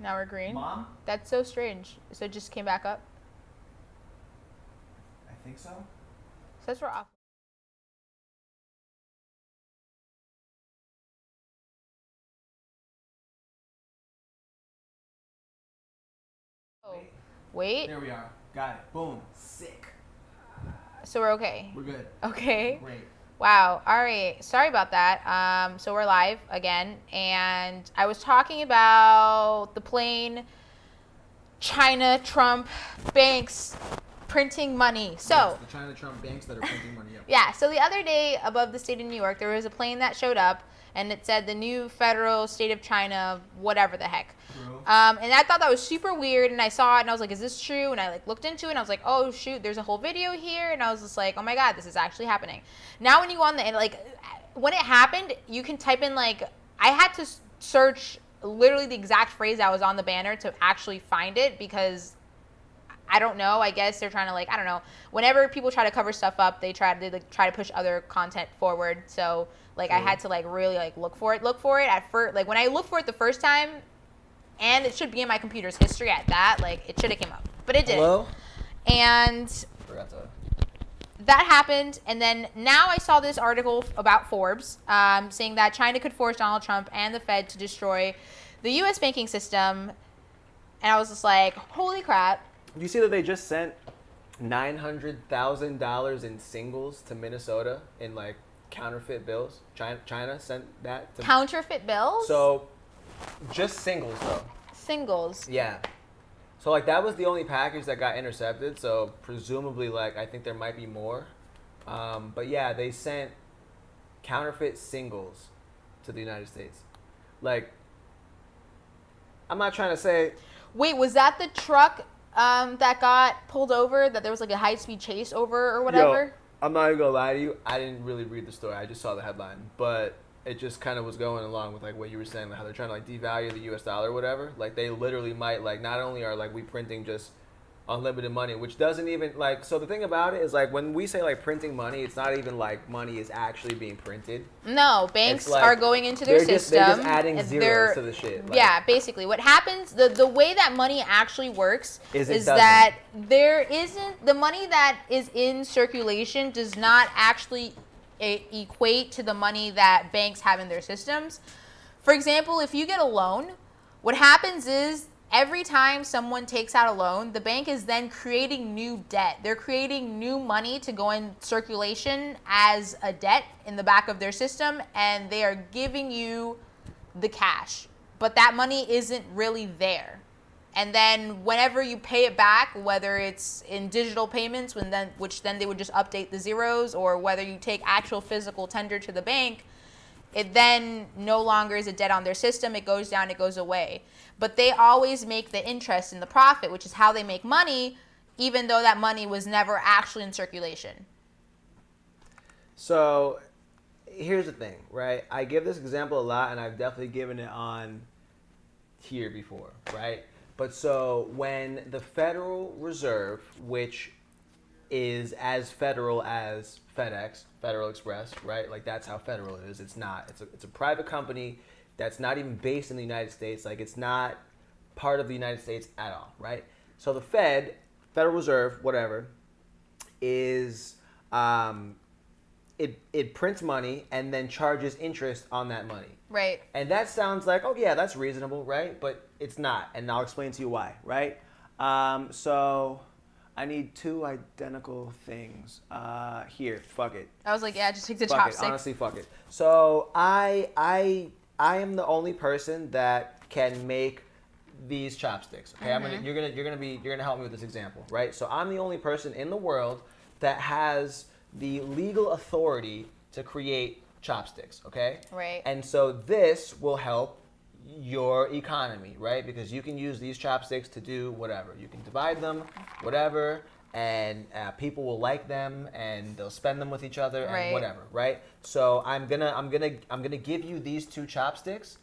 Now we're green. Mom? That's so strange. So it just came back up. I think so. Says we're off. Oh. Wait. There we are. Got it. Boom. Sick. So we're okay. We're good. Okay. Great. Wow. All right. Sorry about that. So we're live again, and I was talking about the plane, China, Trump, banks printing money. So Yes, the China Trump banks that are printing money. Yep. yeah. So the other day, above the state of New York, there was a plane that showed up, and it said the new federal state of China, whatever the heck. True. And I thought that was super weird, and I saw it, and I was like, is this true? And I like looked into it, and I was like, oh shoot, there's a whole video here, and I was just like, oh my god, this is actually happening. Now when you go on the, and like, when it happened, you can type in like, I had to search literally the exact phrase that was on the banner to actually find it, because I don't know, I guess they're trying to like, I don't know, whenever people try to cover stuff up, they try to push other content forward. So like, I had to like really like look for it at first. Like when I looked for it the first time, and it should be in my computer's history at that, like it should have came up, but it didn't. Hello? And Forgot to. that happened, and then now I saw this article about Forbes saying that China could force Donald Trump and the Fed to destroy the U.S. banking system, and I was just like, holy crap. Do you see that they just sent $900,000 in singles to Minnesota in like counterfeit bills? China sent that to Counterfeit bills? So just singles though. Singles. Yeah. So like that was the only package that got intercepted. So presumably like I think there might be more. But yeah, they sent counterfeit singles to the United States. Like I'm not trying to say. Wait, was that the truck that got pulled over, that there was like a high-speed chase over or whatever? Yo, I'm not even gonna lie to you. I didn't really read the story. I just saw the headline, but it just kind of was going along with like what you were saying, like how they're trying to like devalue the U.S. dollar or whatever. Like they literally might like not only are like we printing just unlimited money, which doesn't even like. So the thing about it is like when we say like printing money, it's not even like money is actually being printed. No, banks Like, are going into their system. They're just adding and zeros to the shit. Like, yeah, basically. What happens, the way that money actually works is doesn't. that there isn't, the money that is in circulation does not actually equate to the money that banks have in their systems. For example, if you get a loan, what happens is every time someone takes out a loan, the bank is then creating new debt. They're creating new money to go in circulation as a debt in the back of their system, and they are giving you the cash. But that money isn't really there. And then whenever you pay it back, whether it's in digital payments, which then they would just update the zeros, or whether you take actual physical tender to the bank, it then no longer is a debt on their system. It goes down, it goes away. But they always make the interest and the profit, which is how they make money, even though that money was never actually in circulation. So here's the thing, right? I give this example a lot, and I've definitely given it on here before, right? But so when the Federal Reserve, which is as federal as FedEx, Federal Express, right? Like that's how federal it is. It's not. It's a private company that's not even based in the United States. Like it's not part of the United States at all, right? So the Federal Reserve, whatever, is it prints money and then charges interest on that money. Right. And that sounds like, oh yeah, that's reasonable, right? But it's not, and I'll explain to you why, right? So I need two identical things. Here, fuck it. I was like, yeah, just take the Fuck chopstick. it. Honestly, fuck it. So I am the only person that can make these chopsticks. Okay, Mm-hmm. you're gonna help me with this example, right? So I'm the only person in the world that has the legal authority to create chopsticks. Okay. Right. And so this will help your economy, right? Because you can use these chopsticks to do whatever. You can divide them, whatever, and people will like them, and they'll spend them with each other, and Right. whatever, right? So I'm gonna give you these two chopsticks,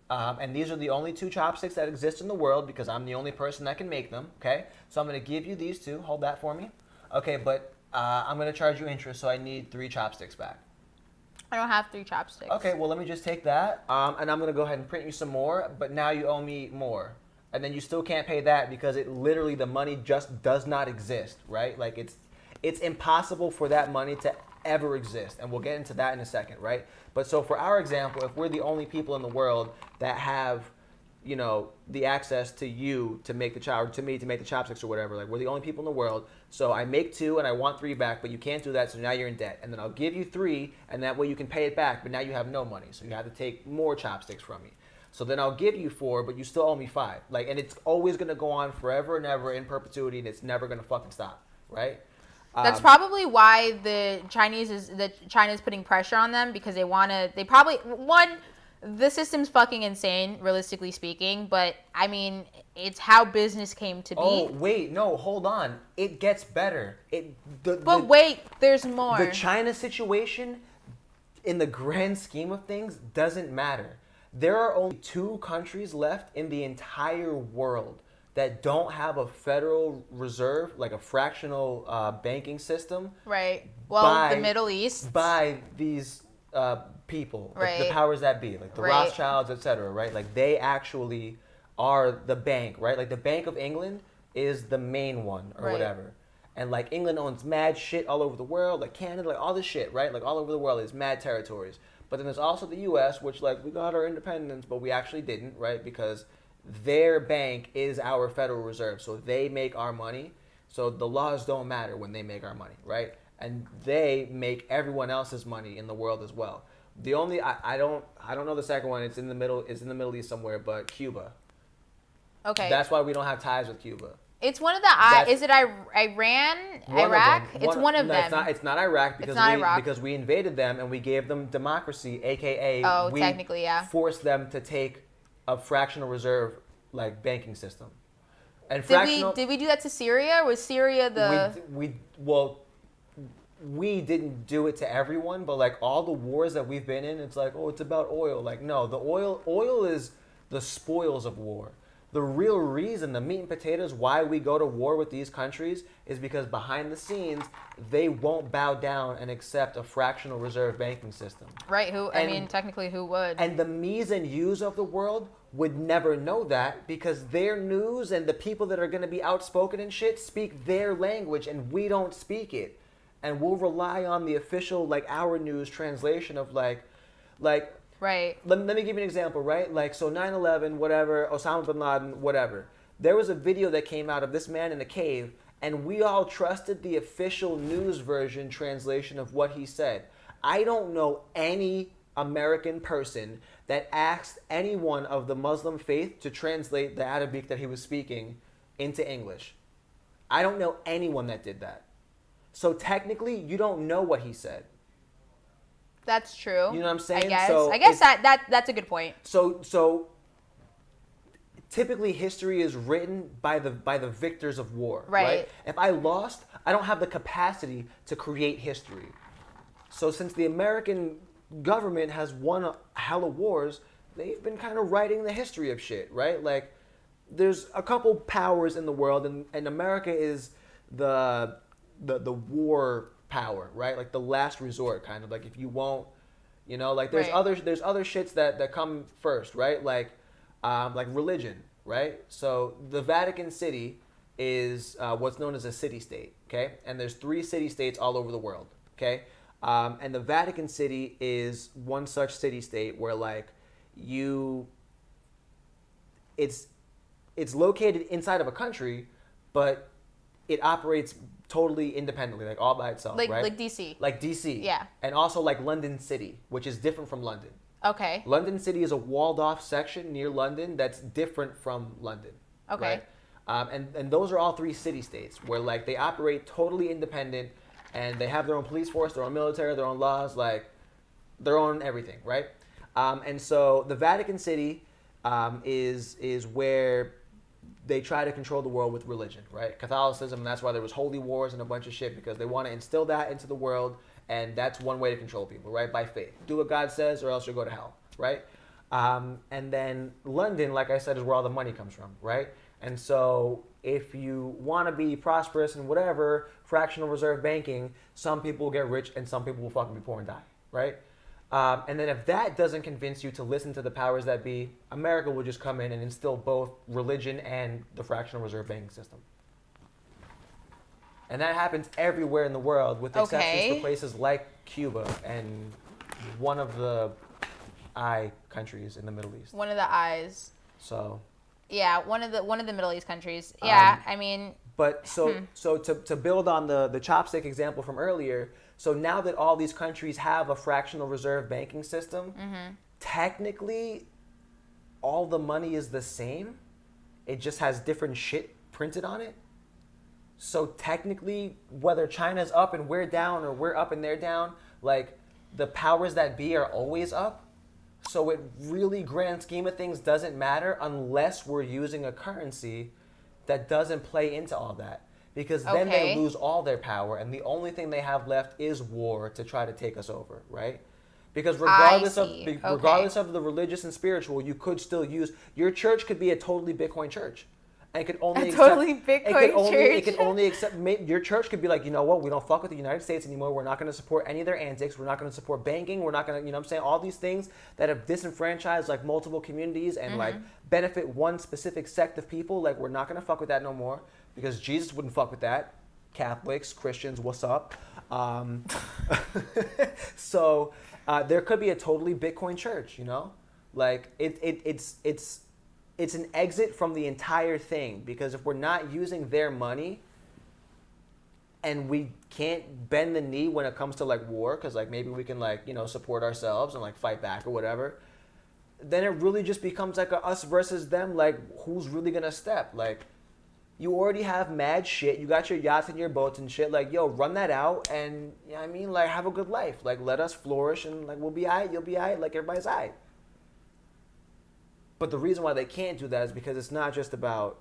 and these are the only two chopsticks that exist in the world because I'm the only person that can make them. Okay, so I'm gonna give you these two. Hold that for me. Okay, but I'm gonna charge you interest, so I need 3 chopsticks back. I don't have 3 chopsticks. Okay, well, let me just take that, and I'm going to go ahead and print you some more, but now you owe me more. and then you still can't pay that because it literally the money just does not exist, right? Like it's impossible for that money to ever exist, and we'll get into that in a second, right? But so for our example, if we're the only people in the world that have, you know, the access to you to make the to me to make the chopsticks or whatever, like we're the only people in the world. So I make 2 and I want 3 back, but you can't do that, so now you're in debt. And then I'll give you 3, and that way you can pay it back, but now you have no money, so you have to take more chopsticks from me. So then I'll give you 4, but you still owe me 5. Like, and it's always gonna go on forever and ever in perpetuity, and it's never gonna fucking stop, right? That's probably why China's putting pressure on them, because the system's fucking insane, realistically speaking, but I mean, it's how business came to be. Oh, wait, no, hold on. It gets better. Wait, there's more. The China situation, in the grand scheme of things, doesn't matter. There are only 2 countries left in the entire world that don't have a Federal Reserve, like a fractional banking system. Right. Well, the Middle East. By these people, right. the powers that be, like the right. Rothschilds, etc., right? Like they actually are the bank, right? Like the Bank of England is the main one or right. whatever. And like England owns mad shit all over the world, like Canada, like all this shit, right? Like all over the world is mad territories. But then there's also the US, which like we got our independence, but we actually didn't, right? Because their bank is our Federal Reserve, so they make our money. So the laws don't matter when they make our money, right? And they make everyone else's money in the world as well. The only I don't know the second one. It's in the Middle East somewhere, but Cuba. Okay. That's why we don't have ties with Cuba. It's one of the is it Iran, Iraq? It's one of them. It's not Iraq because we invaded them and we gave them democracy, aka we technically, yeah, forced them to take a fractional reserve like banking system. And did we do that to Syria? Was Syria the we didn't do it to everyone, but like all the wars that we've been in, it's like, oh, it's about oil. Like, no, the oil is the spoils of war. The real reason, the meat and potatoes, why we go to war with these countries is because behind the scenes, they won't bow down and accept a fractional reserve banking system. Right, technically who would? And the me's and you's of the world would never know that because their news and the people that are going to be outspoken and shit speak their language and we don't speak it. And we'll rely on the official, like, our news translation of, like. Right. Let me give you an example, right? Like, so 9/11, whatever, Osama bin Laden, whatever. There was a video that came out of this man in a cave, and we all trusted the official news version translation of what he said. I don't know any American person that asked anyone of the Muslim faith to translate the Arabic that he was speaking into English. I don't know anyone that did that. So technically, you don't know what he said. That's true. You know what I'm saying? I guess that's a good point. So typically history is written by the victors of war, right? If I lost, I don't have the capacity to create history. So since the American government has won a hell of wars, they've been kind of writing the history of shit, right? Like there's a couple powers in the world, and America is the war power, right? Like the last resort, kind of. Like if you won't, you know, like there's other shits that come first, right? Like religion, right? So the Vatican City is what's known as a city-state, okay? And there's 3 city-states all over the world, okay? And the Vatican City is one such city-state where like it's located inside of a country, but it operates totally independently, like all by itself, right? Like DC. Like DC. Yeah. And also like London City, which is different from London. Okay. London City is a walled off section near London that's different from London. Okay. Right? And those are all 3 city-states where like they operate totally independent and they have their own police force, their own military, their own laws, like their own everything, right? And so the Vatican City is where they try to control the world with religion, right? Catholicism, and that's why there was holy wars and a bunch of shit, because they want to instill that into the world, and that's one way to control people, right? By faith. Do what God says, or else you'll go to hell, right? And then London, like I said, is where all the money comes from, right? And so if you want to be prosperous and whatever, fractional reserve banking, some people will get rich and some people will fucking be poor and die, right? And then if that doesn't convince you to listen to the powers that be, America will just come in and instill both religion and the fractional reserve banking system. And that happens everywhere in the world, with exceptions for places like Cuba and one of the I countries in the Middle East. One of the I's. So. Yeah, one of the Middle East countries. Yeah, I mean. But so to build on the chopstick example from earlier, so now that all these countries have a fractional reserve banking system, technically all the money is the same. It just has different shit printed on it. So technically, whether China's up and we're down, or we're up and they're down, like, the powers that be are always up. So it really, grand scheme of things, doesn't matter unless we're using a currency that doesn't play into all that. Because then they lose all their power, and the only thing they have left is war to try to take us over, right? Because regardless of the religious and spiritual, you could still use, your church could be a totally Bitcoin church. And it could only it could only accept, your church could be like, you know what, we don't fuck with the United States anymore. We're not going to support any of their antics. We're not going to support banking. We're not going to, you know what I'm saying, all these things that have disenfranchised like multiple communities and like benefit one specific sect of people. Like, we're not going to fuck with that no more, because Jesus wouldn't fuck with that. Catholics, Christians, what's up? So there could be a totally Bitcoin church, you know, like it's an exit from the entire thing, because if we're not using their money and we can't bend the knee when it comes to like war, because like maybe we can like, you know, support ourselves and like fight back or whatever, then it really just becomes like a us versus them, like who's really gonna step. Like, you already have mad shit, you got your yachts and your boats and shit, like, yo, run that out and, you know what I mean, like, have a good life, like, let us flourish, and like, we'll be alright, you'll be alright, like, everybody's alright. But the reason why they can't do that is because it's not just about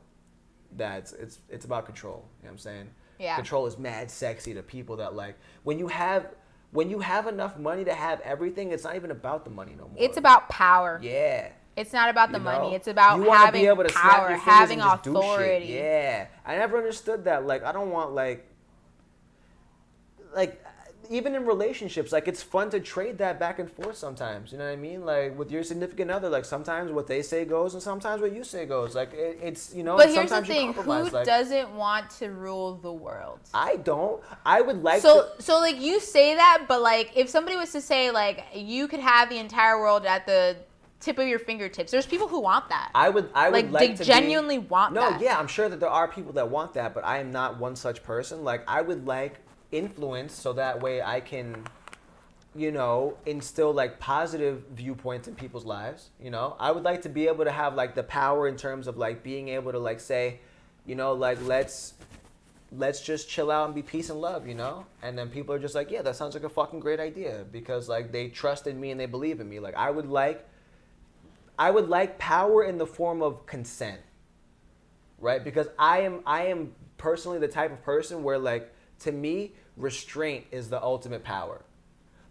that. It's about control. You know what I'm saying? Yeah. Control is mad sexy to people that like, when you have enough money to have everything, it's not even about the money no more. It's about power. Yeah. It's not about the You money. know? It's about You wanna having be able to snap power, your fingers having and just do shit. authority. Yeah. I never understood that. Like, I don't want like even in relationships, like, it's fun to trade that back and forth sometimes. You know what I mean? Like, with your significant other, like, sometimes what they say goes and sometimes what you say goes. Like, it's, you know, but here's the sometimes thing, you compromise. who Like, doesn't want to rule the world? I don't. I would like to. So, like, you say that, but, like, if somebody was to say, like, you could have the entire world at the tip of your fingertips, there's people who want that. I would like they to genuinely want that. No, yeah, I'm sure that there are people that want that, but I am not one such person. Like, I would like influence so that way I can, you know, instill like positive viewpoints in people's lives. You know, I would like to be able to have like the power in terms of like being able to like say, you know, like let's just chill out and be peace and love, you know? And then people are just like, yeah, that sounds like a fucking great idea, because like they trust in me and they believe in me. Like, I would like power in the form of consent, right? Because I am personally the type of person where, like, to me, restraint is the ultimate power.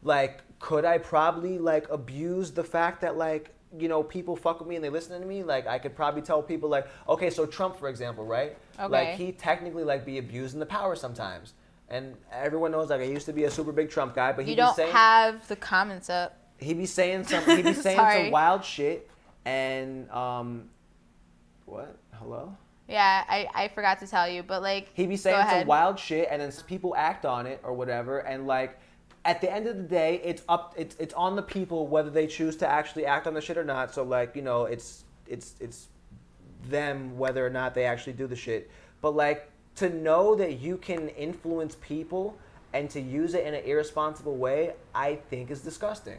Like, could I probably like abuse the fact that, like, you know, people fuck with me and they listen to me? Like, I could probably tell people like, okay, so Trump, for example, right? Okay. Like, he technically like be abusing the power sometimes. And everyone knows, like, I used to be a super big Trump guy, but you don't have the comments up. He'd be saying some wild shit. And what? Hello? Yeah, I forgot to tell you, but like, he'd be saying some wild shit, and then people act on it or whatever, and like, at the end of the day, it's on the people whether they choose to actually act on the shit or not. So like, you know, it's them whether or not they actually do the shit. But like, to know that you can influence people and to use it in an irresponsible way, I think is disgusting.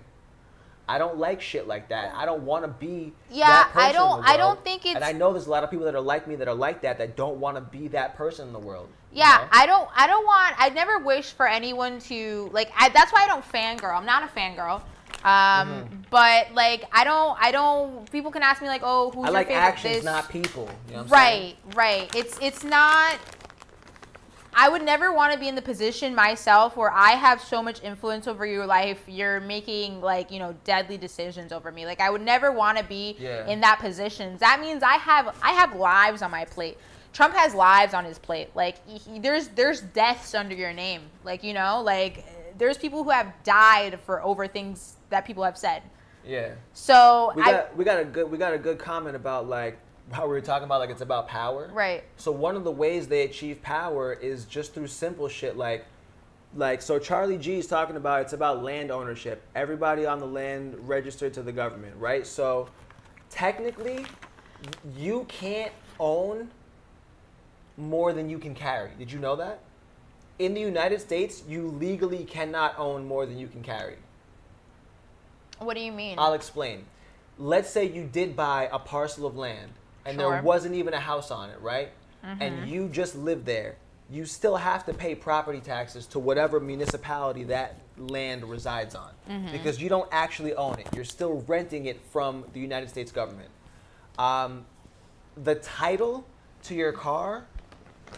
I don't like shit like that. I don't want to be that person in the world. I don't think it's... And I know there's a lot of people that are like me that are like that don't want to be that person in the world. Yeah, you know? I never wish for anyone to, like, that's why I don't fangirl. I'm not a fangirl. But like, I don't, people can ask me like, oh, who's your favorite? I like actions, not people. You know what I'm saying? Right. It's not... I would never want to be in the position myself where I have so much influence over your life. You're making like, you know, deadly decisions over me. Like, I would never want to be in that position. That means I have lives on my plate. Trump has lives on his plate. Like, there's deaths under your name. Like, you know, like, there's people who have died for over things that people have said. Yeah. So we got a good comment about like how we were talking about like it's about power. Right. So one of the ways they achieve power is just through simple shit like so Charlie G is talking about it's about land ownership. Everybody on the land registered to the government, right? So technically you can't own more than you can carry. Did you know that? In the United States, you legally cannot own more than you can carry. What do you mean? I'll explain. Let's say you did buy a parcel of land and Sure. there wasn't even a house on it, right? Mm-hmm. And you just live there. You still have to pay property taxes to whatever municipality that land resides on Mm-hmm. because you don't actually own it. You're still renting it from the United States government. The title to your car,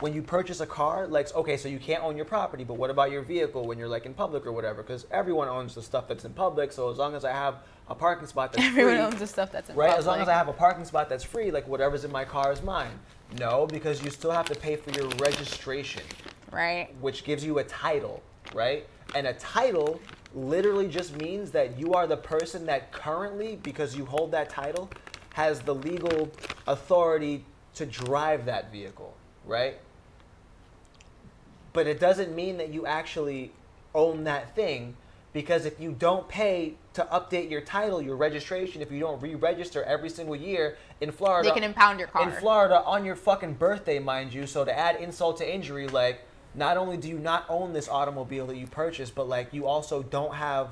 when you purchase a car, like, okay, so you can't own your property, but what about your vehicle when you're like in public or whatever? Because everyone owns the stuff that's in public, so as long as I have a parking spot that's Everyone free, owns the stuff that's in right? public. As long as I have a parking spot that's free, like whatever's in my car is mine. No, because you still have to pay for your registration, Right. which gives you a title, right? And a title literally just means that you are the person that currently, because you hold that title, has the legal authority to drive that vehicle, right? But it doesn't mean that you actually own that thing, because if you don't pay to update your title, your registration, if you don't re-register every single year in Florida, They can impound your car. in Florida on your fucking birthday, mind you. So to add insult to injury, like not only do you not own this automobile that you purchased, but like you also don't have,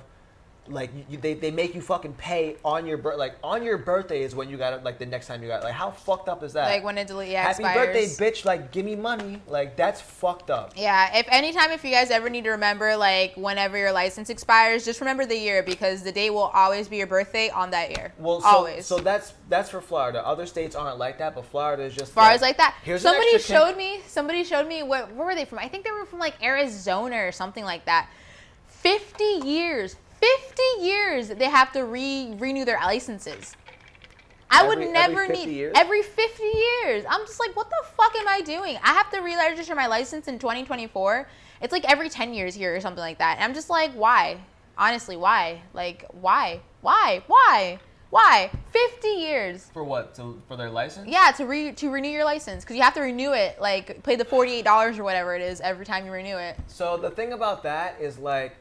like they make you fucking pay on your on your birthday is when you got it, like the next time you got it. Like how fucked up is that? Like when it Happy expires. birthday, bitch! Like give me money. Like that's fucked up. Yeah, if you guys ever need to remember, like, whenever your license expires, just remember the year, because the day will always be your birthday on that year. Well, always. So that's for Florida. Other states aren't like that, but Florida is just Florida's like that. Here's Somebody an extra somebody showed me, where were they from? I think they were from, like, Arizona or something like that. 50 years they have to renew their licenses. I would never every 50 need years? every 50 years. I'm just like, what the fuck am I doing? I have to re-register my license in 2024. It's like every 10 years here or something like that. And I'm just like, why? Honestly, why? Like, why? 50 years. For what? For their license? Yeah, to renew your license, because you have to renew it, like pay the $48 or whatever it is every time you renew it. So the thing about that is like,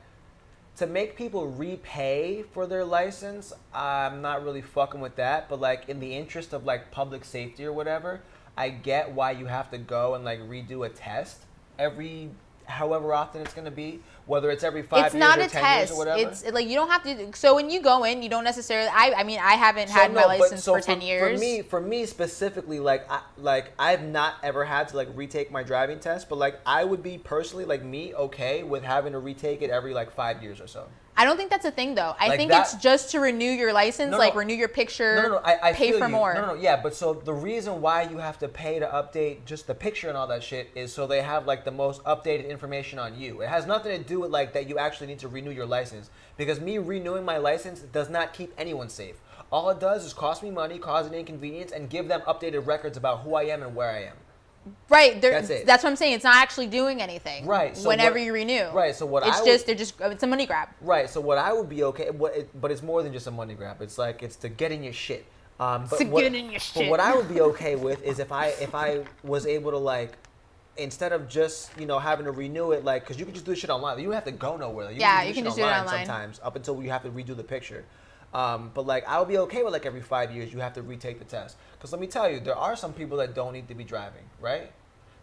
to make people repay for their license, I'm not really fucking with that. But like in the interest of like public safety or whatever, I get why you have to go and like redo a test every however often it's gonna be, whether it's every 5 years or 10 years or whatever. It's like you don't have to. So when you go in, you don't necessarily. I mean, I haven't had my license for 10 years. For me specifically, I've not ever had to like retake my driving test, but like I would be personally like me okay with having to retake it every like 5 years or so. I don't think that's a thing, though. I Like think that- it's just to renew your license, renew your picture, I pay feel for you. more. No, yeah, but so the reason why you have to pay to update just the picture and all that shit is so they have like the most updated information on you. It has nothing to do with like that you actually need to renew your license, because me renewing my license does not keep anyone safe. All it does is cost me money, cause an inconvenience, and give them updated records about who I am and where I am. Right, That's it. That's what I'm saying. It's not actually doing anything. Right, so whenever what- you renew. Right, so what it's I just would- it's a money grab. Right, so what I would be okay, but it's more than just a money grab. It's like it's to get in your shit. But To what, get in your But shit. what I would be okay with is if I was able to like, instead of just having to renew it, like, because you can just do this shit online. You don't have to go nowhere. Like, Yeah, you can do just shit do it online online. sometimes up until you have to redo the picture. But like I would be okay with like every 5 years you have to retake the test. Because let me tell you, there are some people that don't need to be driving, right?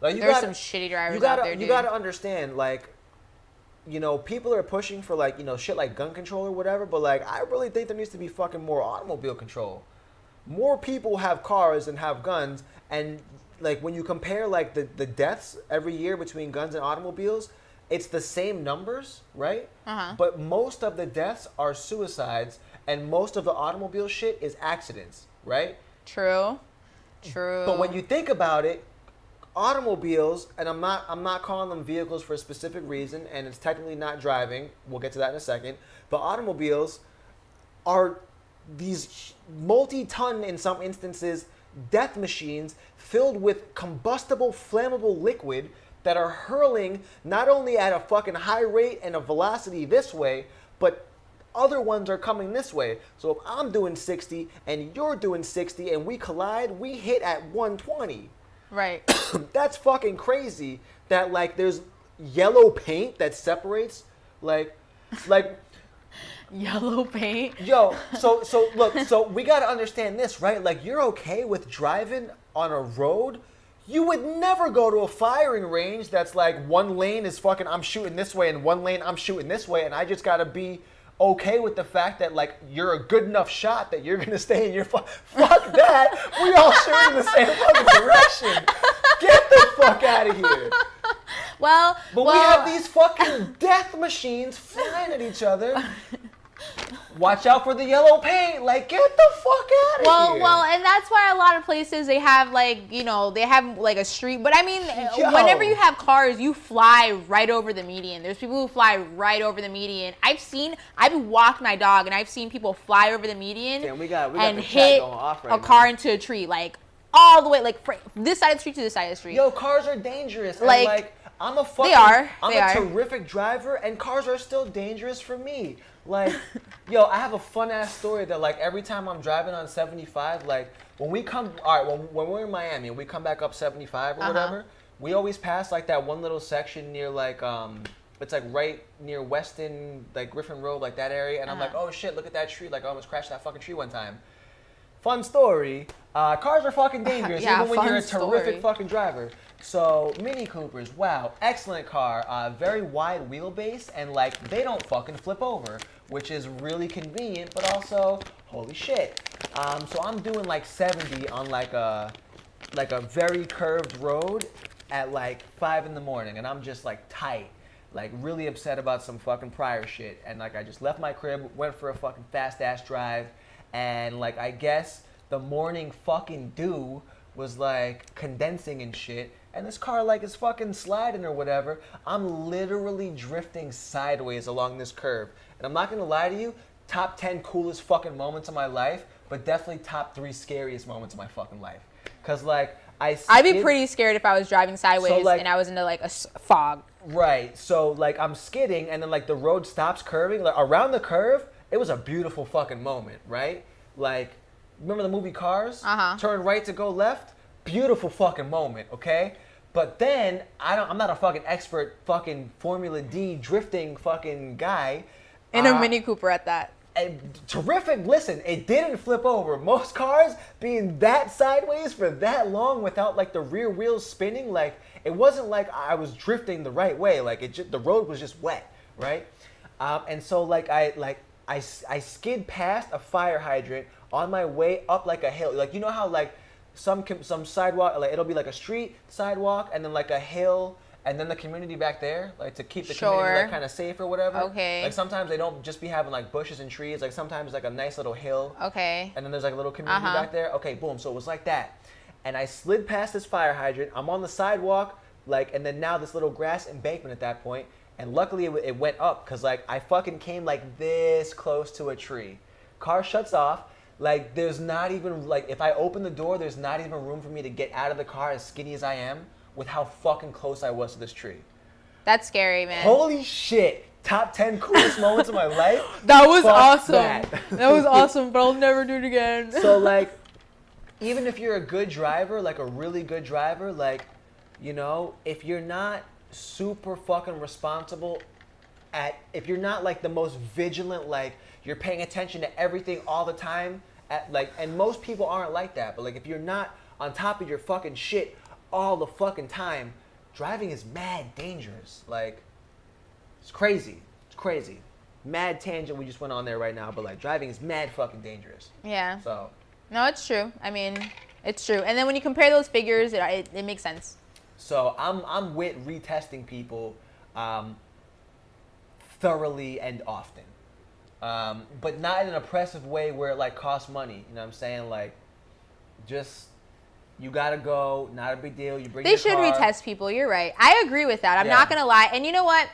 Like There's some shitty drivers out there, dude. You gotta understand, like, people are pushing for like, shit like gun control or whatever, but like I really think there needs to be fucking more automobile control. More people have cars than have guns, and like when you compare like the deaths every year between guns and automobiles, it's the same numbers, right? Uh-huh. But most of the deaths are suicides, and most of the automobile shit is accidents, right? True. But when you think about it, automobiles, and I'm not calling them vehicles for a specific reason, and it's technically not driving. We'll get to that in a second. But automobiles are these multi-ton, in some instances, death machines filled with combustible, flammable liquid that are hurling not only at a fucking high rate and a velocity this way, but other ones are coming this way. So if I'm doing 60 and you're doing 60 and we collide, we hit at 120. Right. That's fucking crazy that like there's yellow paint that separates like Yellow paint. Yo, so look, so we got to understand this, right? Like you're okay with driving on a road. You would never go to a firing range that's like one lane is fucking I'm shooting this way and one lane I'm shooting this way, and I just got to be okay with the fact that like you're a good enough shot that you're gonna stay in your fuck that. We all shooting in the same fucking direction. Get the fuck out of here. Well, we have these fucking death machines flying at each other. Watch out for the yellow paint. Like, get the fuck out of here. Well, and that's why a lot of places they have like, they have like a street. But I mean, whenever you have cars, you fly right over the median. There's people who fly right over the median. I've walked my dog and I've seen people fly over the median. Damn, we got and the chat hit going off right a car into a tree, like all the way, like this side of the street to this side of the street. Yo, cars are dangerous. Like I'm a terrific driver, and cars are still dangerous for me. Like, yo, I have a fun ass story that like every time I'm driving on 75, like when we're in Miami and we come back up 75 or whatever, we always pass like that one little section near like it's like right near Weston, like Griffin Road, like that area, and I'm like, oh shit, look at that tree! Like I almost crashed that fucking tree one time. Fun story. Cars are fucking dangerous, even when you're a terrific fucking driver. So Mini Coopers, wow, excellent car. Very wide wheelbase, and like they don't fucking flip over, which is really convenient, but also holy shit. So I'm doing like 70 on like a very curved road at like 5 in the morning, and I'm just like tight, like really upset about some fucking prior shit, and like I just left my crib, went for a fucking fast ass drive, and like I guess the morning fucking dew was like condensing and shit, and this car like is fucking sliding or whatever. I'm literally drifting sideways along this curve, and I'm not gonna lie to you, top 10 coolest fucking moments of my life, but definitely top 3 scariest moments of my fucking life. Cause like I'd be pretty scared if I was driving sideways and I was into like a fog. Right. So like I'm skidding, and then like the road stops curving. Like around the curve, it was a beautiful fucking moment, right? Like, remember the movie Cars? Turn right to go left. Beautiful fucking moment, okay? But then I'm not a fucking expert fucking Formula D drifting fucking guy. In a Mini Cooper at that. Terrific. Listen, it didn't flip over. Most cars being that sideways for that long without like the rear wheels spinning, like it wasn't like I was drifting the right way. Like the road was just wet, right? And so like I skid past a fire hydrant on my way up like a hill. Like you know how like some sidewalk, like it'll be like a street sidewalk and then like a hill and then the community back there, like to keep the community like kind of safe or whatever. Okay. Like sometimes they don't just be having like bushes and trees. Like sometimes like a nice little hill. Okay. And then there's like a little community back there. Okay, boom. So it was like that. And I slid past this fire hydrant. I'm on the sidewalk, like, and then now this little grass embankment at that point. And luckily it went up because like I fucking came like this close to a tree. Car shuts off. Like there's not even like if I open the door, there's not even room for me to get out of the car as skinny as I am with how fucking close I was to this tree. That's scary, man. Holy shit. Top 10 coolest moments of my life. That was awesome. That was awesome, but I'll never do it again. So like, even if you're a good driver, like a really good driver, like, you know, if you're not super fucking responsible if you're not like the most vigilant, like you're paying attention to everything all the time, and most people aren't like that, but like if you're not on top of your fucking shit all the fucking time, driving is mad dangerous. Like, it's crazy. It's crazy. Mad tangent we just went on there right now, but like driving is mad fucking dangerous. Yeah. So. No, it's true. I mean, it's true. And then when you compare those figures, it makes sense. So I'm with retesting people thoroughly and often. But not in an oppressive way where it like costs money. You know what I'm saying? Like, just, you gotta go, not a big deal. You bring your car. They should retest people. You're right. I agree with that. I'm not gonna lie. And you know what?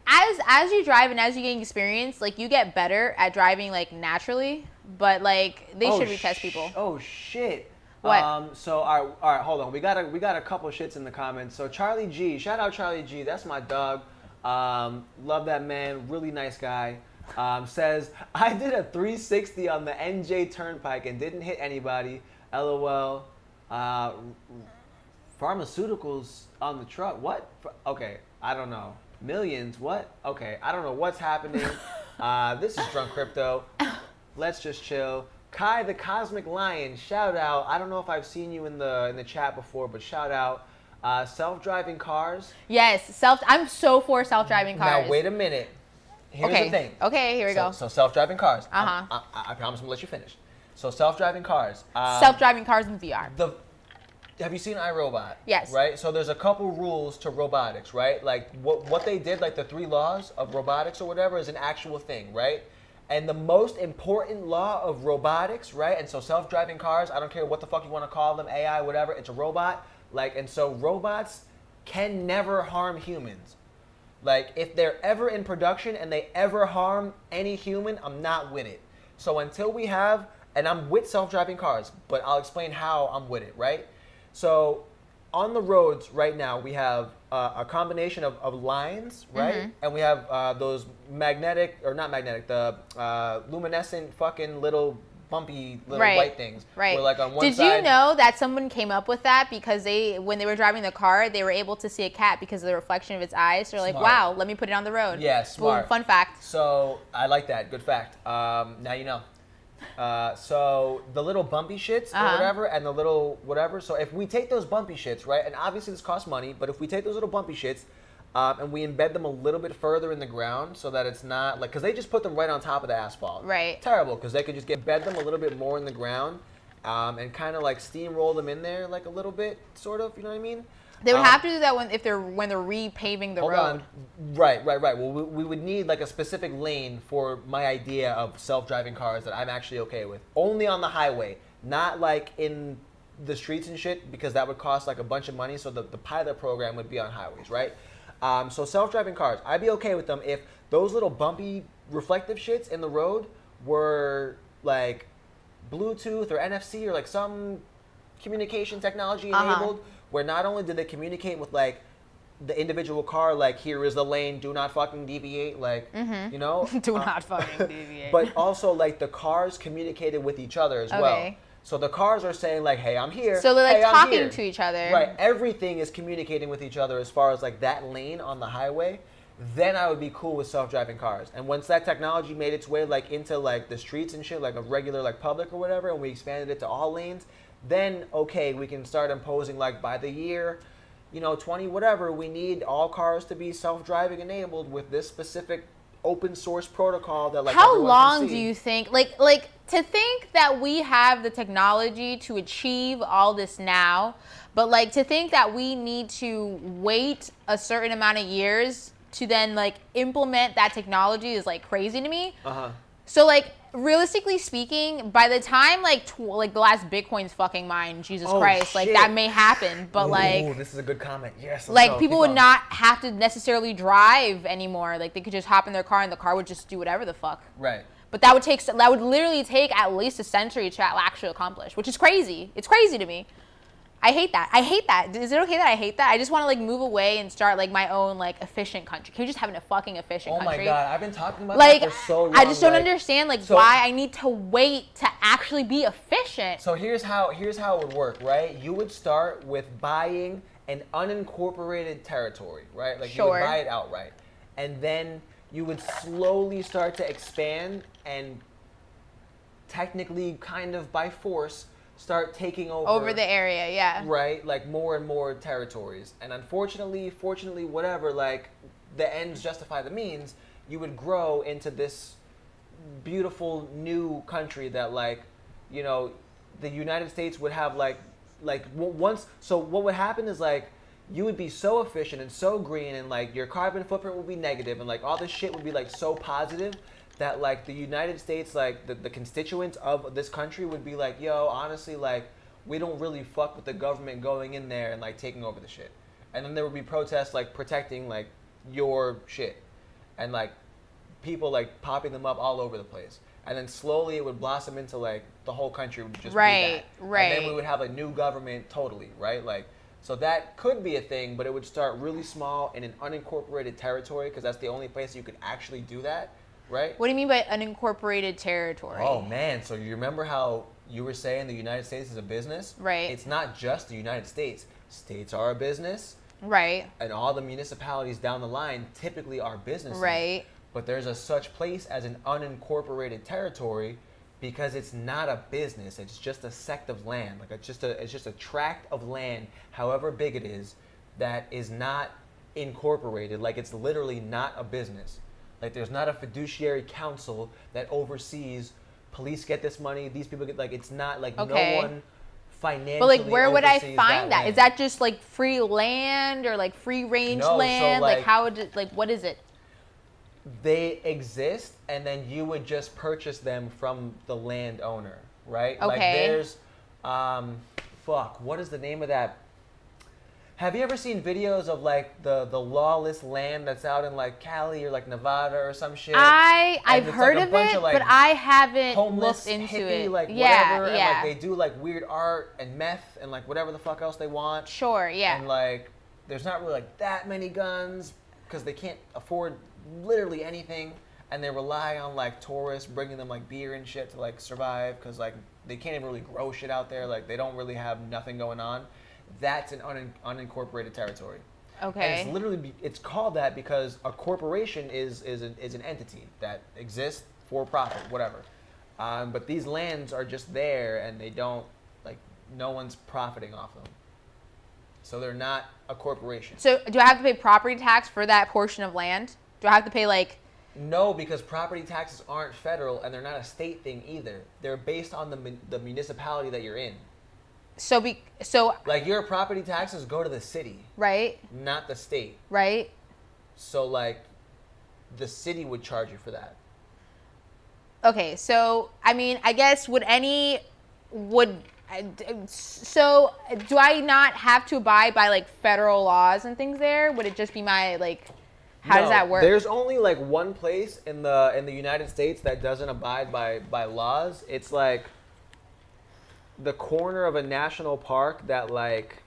As you drive and as you gain experience, like you get better at driving like naturally. But like they should retest people. Oh shit. What? So all right, hold on. We got a couple shits in the comments. So Charlie G, shout out Charlie G. That's my dog. Love that man. Really nice guy. Says I did a 360 on the NJ Turnpike and didn't hit anybody. LOL. Pharmaceuticals on the truck. What? Okay, I don't know. Millions. What? Okay, I don't know what's happening. This is Drunk Crypto. Let's just chill. Kai the Cosmic Lion, shout out. I don't know if I've seen you in the chat before, but shout out. Self-driving cars. Yes, I'm so for self-driving cars. Now wait a minute. Here's the thing. Okay, here we go. So self-driving cars. Uh-huh. I promise I'm gonna let you finish. So self-driving cars. Self-driving cars in VR. Have you seen iRobot? Yes. Right? So there's a couple rules to robotics, right? Like what they did, like the 3 laws of robotics or whatever, is an actual thing, right? And the most important law of robotics, right? And so self-driving cars, I don't care what the fuck you want to call them, AI, whatever, it's a robot. Like, and so robots can never harm humans. Like, if they're ever in production and they ever harm any human, I'm not with it. So until we have, and I'm with self-driving cars, but I'll explain how I'm with it, right? So on the roads right now, we have a combination of lines, right? Mm-hmm. And we have those magnetic, or not magnetic, the luminescent fucking little bumpy little white things. Right. Where, like, on one Did side, you know that someone came up with that because when they were driving the car, they were able to see a cat because of the reflection of its eyes? They're like, wow, let me put it on the road. Yeah, smart. Boom, fun fact. So I like that. Good fact. Now you know. So the little bumpy shits or whatever, and the little whatever. So if we take those bumpy shits, right, and obviously this costs money, but if we take those little bumpy shits and we embed them a little bit further in the ground so that it's not like, because they just put them right on top of the asphalt. Right. Terrible, because they could just embed them a little bit more in the ground and kind of like steamroll them in there like a little bit, sort of. You know what I mean? They would have to do that when they're repaving the road. On. Right. Well, we would need like a specific lane for my idea of self-driving cars that I'm actually okay with. Only on the highway, not like in the streets and shit, because that would cost like a bunch of money. So the pilot program would be on highways, right? So self-driving cars, I'd be okay with them if those little bumpy reflective shits in the road were like Bluetooth or NFC or like some communication technology enabled. Where not only did they communicate with like the individual car, like here is the lane, do not fucking deviate, like you know, do not fucking deviate. But also like the cars communicated with each other as well. So the cars are saying like, hey, I'm here. So they're like hey, talking to each other. Right. Everything is communicating with each other as far as like that lane on the highway. Then I would be cool with self-driving cars. And once that technology made its way like into like the streets and shit, like a regular like public or whatever, and we expanded it to all lanes. Then, okay, we can start imposing, like, by the year, 20 whatever, we need all cars to be self-driving enabled with this specific open source protocol that, like, how everyone long can see. Do you think, like, to think that we have the technology to achieve all this now, but, like, to think that we need to wait a certain amount of years to then, like, implement that technology is, like, crazy to me. So, like, realistically speaking, by the time like the last Bitcoin's fucking mine, Jesus Christ, like that may happen, but like this is a good comment. Yes. Like people would not have to necessarily drive anymore. Like they could just hop in their car and the car would just do whatever the fuck. Right. But that would literally take at least a century to actually accomplish, which is crazy. It's crazy to me. I hate that. Is it okay that I hate that? I just want to like move away and start like my own like efficient country. Can we just have a fucking efficient country? Oh my God, I've been talking about like, that for so long. I just don't understand like why I need to wait to actually be efficient. So here's how it would work, right? You would start with buying an unincorporated territory, right? Like you would buy it outright. And then you would slowly start to expand and technically kind of by force start taking over the area, yeah. Right, like more and more territories. And unfortunately, fortunately, whatever, like the ends justify the means, you would grow into this beautiful new country that like, the United States would have like once, so what would happen is like, you would be so efficient and so green and like your carbon footprint would be negative and like all this shit would be like so positive that like the United States, like the constituents of this country would be like, yo, honestly, like we don't really fuck with the government going in there and like taking over the shit. And then there would be protests like protecting like your shit and like people like popping them up all over the place. and then slowly it would blossom into like the whole country would just be Right, that. right. And then we would have a new government totally, right? Like, so that could be a thing, but it would start really small in an unincorporated territory because that's the only place you could actually do that, right? What do you mean by unincorporated territory? Oh man, so you remember how you were saying the United States is a business? Right. It's not just the United States. States are a business. Right. And all the municipalities down the line typically are businesses. Right. But there's a such place as an unincorporated territory because it's not a business. It's just a sect of land. Like it's just a tract of land, however big it is, that is not incorporated. Like it's literally not a business. Like there's not a fiduciary council that oversees police get this money, these people get, like it's not like Okay. no one financially. But like, where would I oversees find that? land. Is that just like free land or like free range No, so, land? like- how would it, like what is it? They exist, and then you would just purchase them from the landowner, right? Like Okay. there's, what is the name of that? Have you ever seen videos of like the lawless land that's out in like Cali or like Nevada or some shit? I've And it's, heard like, a of bunch it, like, but I haven't homeless, looked into hippie, it. like yeah, whatever, yeah. and like they do like weird art and meth and like whatever the fuck else they want. Sure, yeah. And like, there's not really like that many guns because they can't afford literally anything, and they rely on like tourists bringing them like beer and shit to like survive because like they can't even really grow shit out there. Like they don't really have nothing going on. That's an unincorporated territory. Okay. And it's literally it's called that because a corporation is an entity that exists for profit, whatever. But these lands are just there, and they don't like no one's profiting off them. So they're not a corporation. So do I have to pay property tax for that portion of land? Do I have to pay like? No, because property taxes aren't federal, and they're not a state thing either. They're based on the municipality that you're in. So Like your property taxes go to the city, right, not the state. right. So like, the city would charge you for that. Okay, so I mean, I guess so do I not have to abide by like federal laws and things there? Would it just be my like? How does No, that work? There's only like one place in the United States that doesn't abide by laws. It's like the corner of a national park that like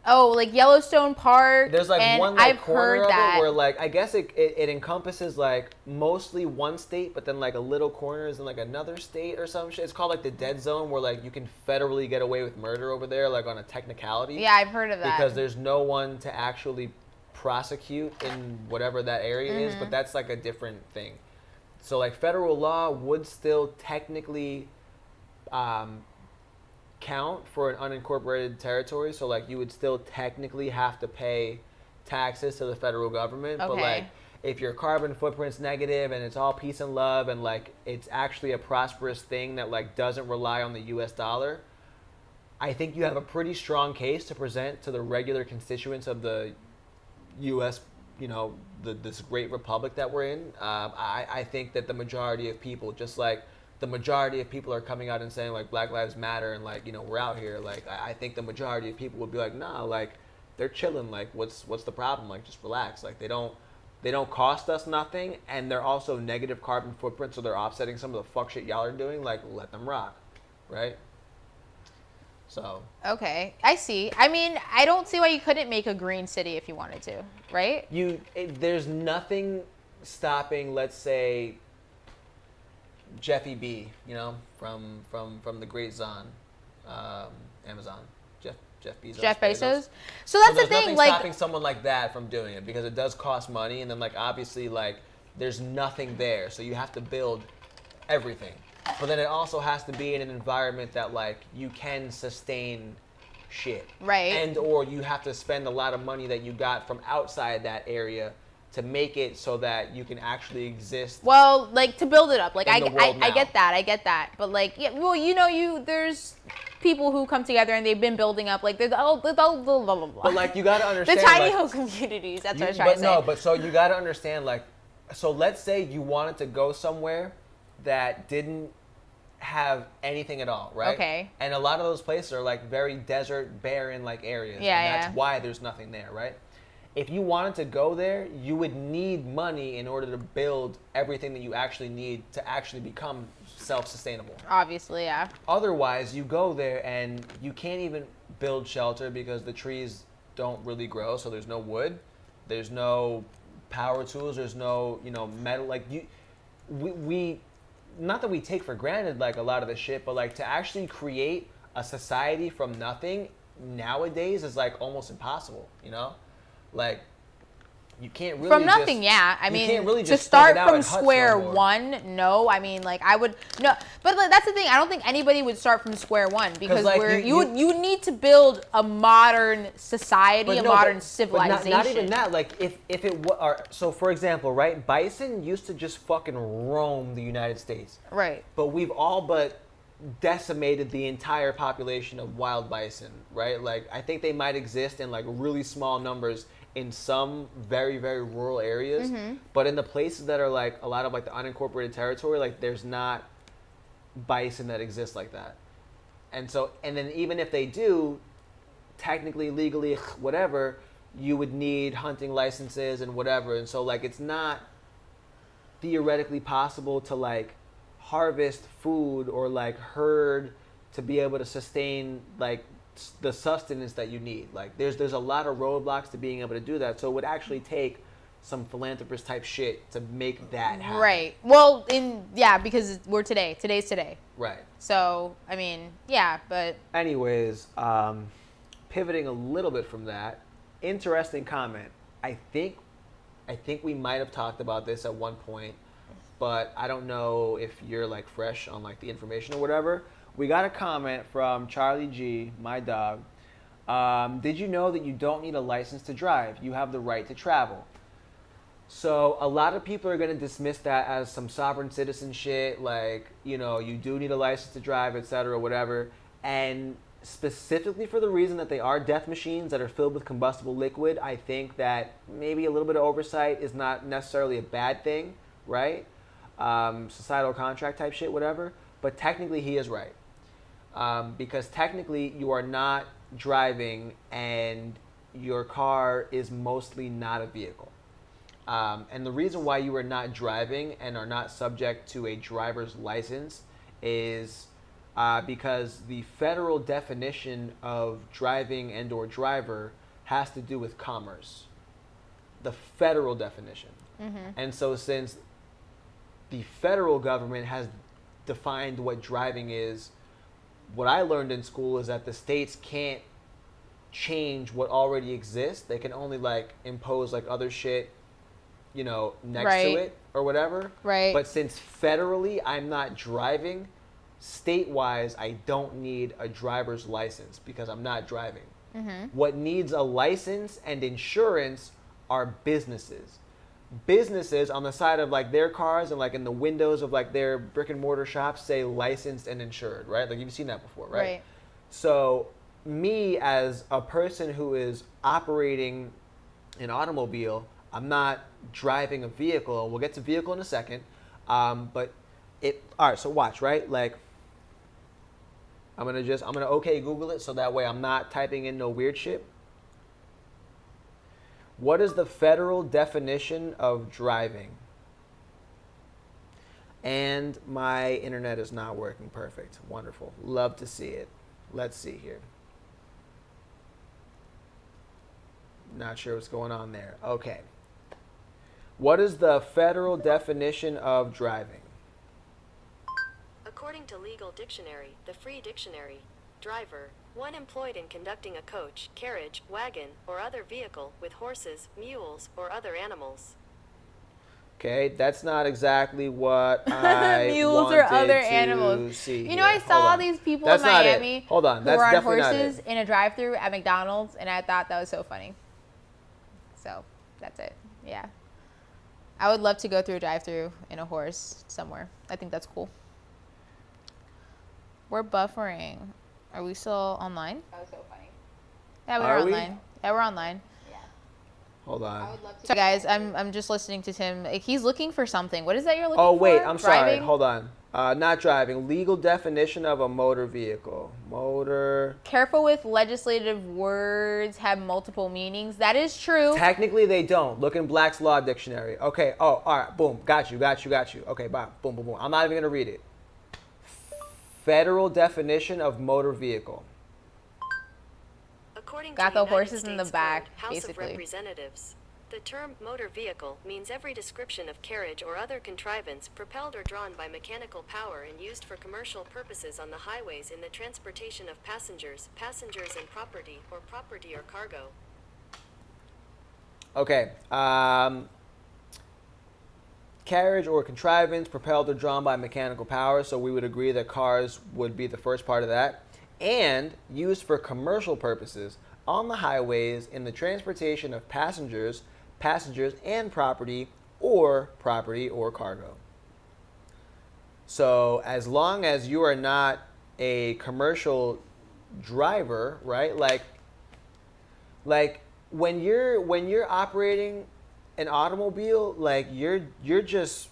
Oh, like Yellowstone Park. there's like and one like I've corner heard of that. it where like I guess it encompasses like mostly one state, but then like a little corner is in like another state or some shit. It's called like the dead zone, where like you can federally get away with murder over there, like on a technicality. Yeah, I've heard of that. Because there's no one to actually prosecute in whatever that area is, Mm-hmm. but that's like a different thing. So like federal law would still technically count for an unincorporated territory. So like you would still technically have to pay taxes to the federal government. But Okay. like if your carbon footprint's negative and it's all peace and love and like it's actually a prosperous thing that like doesn't rely on the US dollar, I think you have a pretty strong case to present to the regular constituents of the U.S., this great republic that we're in. I think that the majority of people, just like the majority of people are coming out and saying like Black Lives Matter and like, we're out here. Like, I think the majority of people would be like, nah, like they're chilling. Like, what's the problem? Like, just relax. Like, they don't cost us nothing, and they're also negative carbon footprint, so they're offsetting some of the fuck shit y'all are doing. Like, let them rock, right? So. Okay, I see. I mean, I don't see why you couldn't make a green city if you wanted to, right? There's nothing stopping, let's say, Jeffy B, from the great Zon, Amazon, Jeff Bezos. Jeff Bezos. So that's the there's thing, nothing like, stopping someone like that from doing it because it does cost money, and then like obviously like there's nothing there, so you have to build everything. But then it also has to be in an environment that like you can sustain shit. Right. And or you have to spend a lot of money that you got from outside that area to make it so that you can actually exist. well, like to build it up. Like In the world I now. get that. But like, yeah, well, there's people who come together and they've been building up. Like there's blah, blah, blah, blah, blah. But like you got to the understand tiny like, little communities. That's what I was You- trying to say. No, but so you got to understand, like, so let's say you wanted to go somewhere that didn't have anything at all, right? Okay. And a lot of those places are like very desert, barren like areas. Yeah, and that's yeah. why there's nothing there, right? if you wanted to go there, you would need money in order to build everything that you actually need to actually become self-sustainable. Obviously, yeah. Otherwise, you go there and you can't even build shelter because the trees don't really grow, so there's no wood, there's no power tools, there's no, metal. Like, we not that we take for granted, like, a lot of the shit, but, like, to actually create a society from nothing nowadays is, like, almost impossible, Like, you can't really from nothing, just, I mean, can't really to just start thug it out from at huts square no more. one, no. I mean, like, I would no, but like, that's the thing. I don't think anybody would start from square one because like, you need to build a modern society, modern civilization. But not even that. Like, if it were, so for example, right, bison used to just fucking roam the United States, right? But we've all but decimated the entire population of wild bison, right? Like, I think they might exist in like really small numbers in some very, very rural areas, but in the places that are like a lot of like the unincorporated territory, like there's not bison that exists like that. And then even if they do, technically, legally, whatever, you would need hunting licenses and whatever. And so like it's not theoretically possible to like harvest food or like herd to be able to sustain like the sustenance that you need. Like there's a lot of roadblocks to being able to do that. So it would actually take some philanthropist type shit to make that happen. Right. Well, because we're today. Today's today. Right. So, I mean, yeah, but anyways, pivoting a little bit from that, interesting comment. I think we might have talked about this at one point, but I don't know if you're like fresh on like the information or whatever. We got a comment from Charlie G, my dog. Did you know that you don't need a license to drive? You have the right to travel. So a lot of people are going to dismiss that as some sovereign citizen shit, like, you do need a license to drive, etc., whatever. And specifically for the reason that they are death machines that are filled with combustible liquid, I think that maybe a little bit of oversight is not necessarily a bad thing, right? Societal contract type shit, whatever. But technically he is right. Because technically you are not driving and your car is mostly not a vehicle. And the reason why you are not driving and are not subject to a driver's license is because the federal definition of driving and or driver has to do with commerce. The federal definition. And so since the federal government has defined what driving is, what I learned in school is that the states can't change what already exists. They can only like impose like other shit, next to it or whatever. Right. But since federally I'm not driving, state-wise I don't need a driver's license because I'm not driving. What needs a license and insurance are businesses. Businesses on the side of like their cars and like in the windows of like their brick and mortar shops say licensed and insured, right? Like you've seen that before, right? So me as a person who is operating an automobile, I'm not driving a vehicle. We'll get to vehicle in a second. But all right, so watch, right? Like I'm gonna okay Google it so that way I'm not typing in no weird shit. What is the federal definition of driving? And my internet is not working perfect. Wonderful. Love to see it. Let's see here. Not sure what's going on there. Okay. What is the federal definition of driving? According to Legal Dictionary, the Free Dictionary, driver, one employed in conducting a coach, carriage, wagon, or other vehicle with horses, mules, or other animals. Okay, that's not exactly what I mules wanted or other to animals. see You know, I saw these people in Miami who were on definitely horses in a drive-thru at McDonald's, and I thought that was so funny. So that's it. Yeah, I would love to go through a drive-thru in a horse somewhere. I think that's cool. We're buffering. Are we still online? That was so funny. Yeah, we're Are we? online. Yeah, we're online. Yeah. Hold on. So guys, I'm just listening to Tim. Like, he's looking for something. What is that you're looking for? Oh wait, I'm sorry. Driving? Hold on. Not driving. Legal definition of a motor vehicle. Motor. Careful with legislative words have multiple meanings. That is true. Technically, they don't. Look in Black's Law Dictionary. Okay. Oh, all right. Boom. Got you. Okay. Bye. Boom. Boom. Boom. I'm not even gonna read it. Federal definition of motor vehicle. According Got to the United horses in the States back, Code, House basically. of Representatives, the term motor vehicle means every description of carriage or other contrivance propelled or drawn by mechanical power and used for commercial purposes on the highways in the transportation of passengers and property, or property or cargo. Okay. Carriage or contrivance propelled or drawn by mechanical power. So we would agree that cars would be the first part of that. And used for commercial purposes on the highways in the transportation of passengers and property or cargo. So as long as you are not a commercial driver, right? Like when you're operating an automobile, like you're just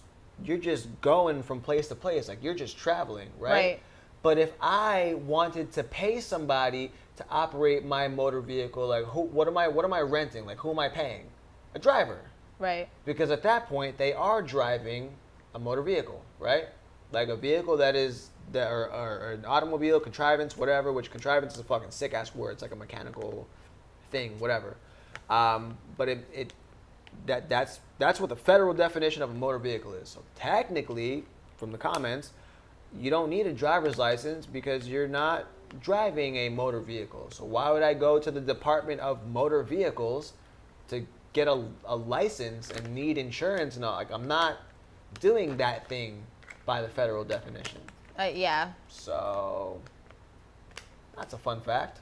going from place to place, like you're just traveling, right? But if I wanted to pay somebody to operate my motor vehicle, like what am I renting? Like who am I paying? A driver. Right. Because at that point they are driving a motor vehicle, right? Like a vehicle or an automobile, contrivance, whatever, which contrivance is a fucking sick ass word. It's like a mechanical thing, whatever. But that's what the federal definition of a motor vehicle is. So technically, from the comments, you don't need a driver's license because you're not driving a motor vehicle. So why would I go to the Department of Motor Vehicles to get a license and need insurance and all? Like, I'm not doing that thing by the federal definition. Yeah. So that's a fun fact.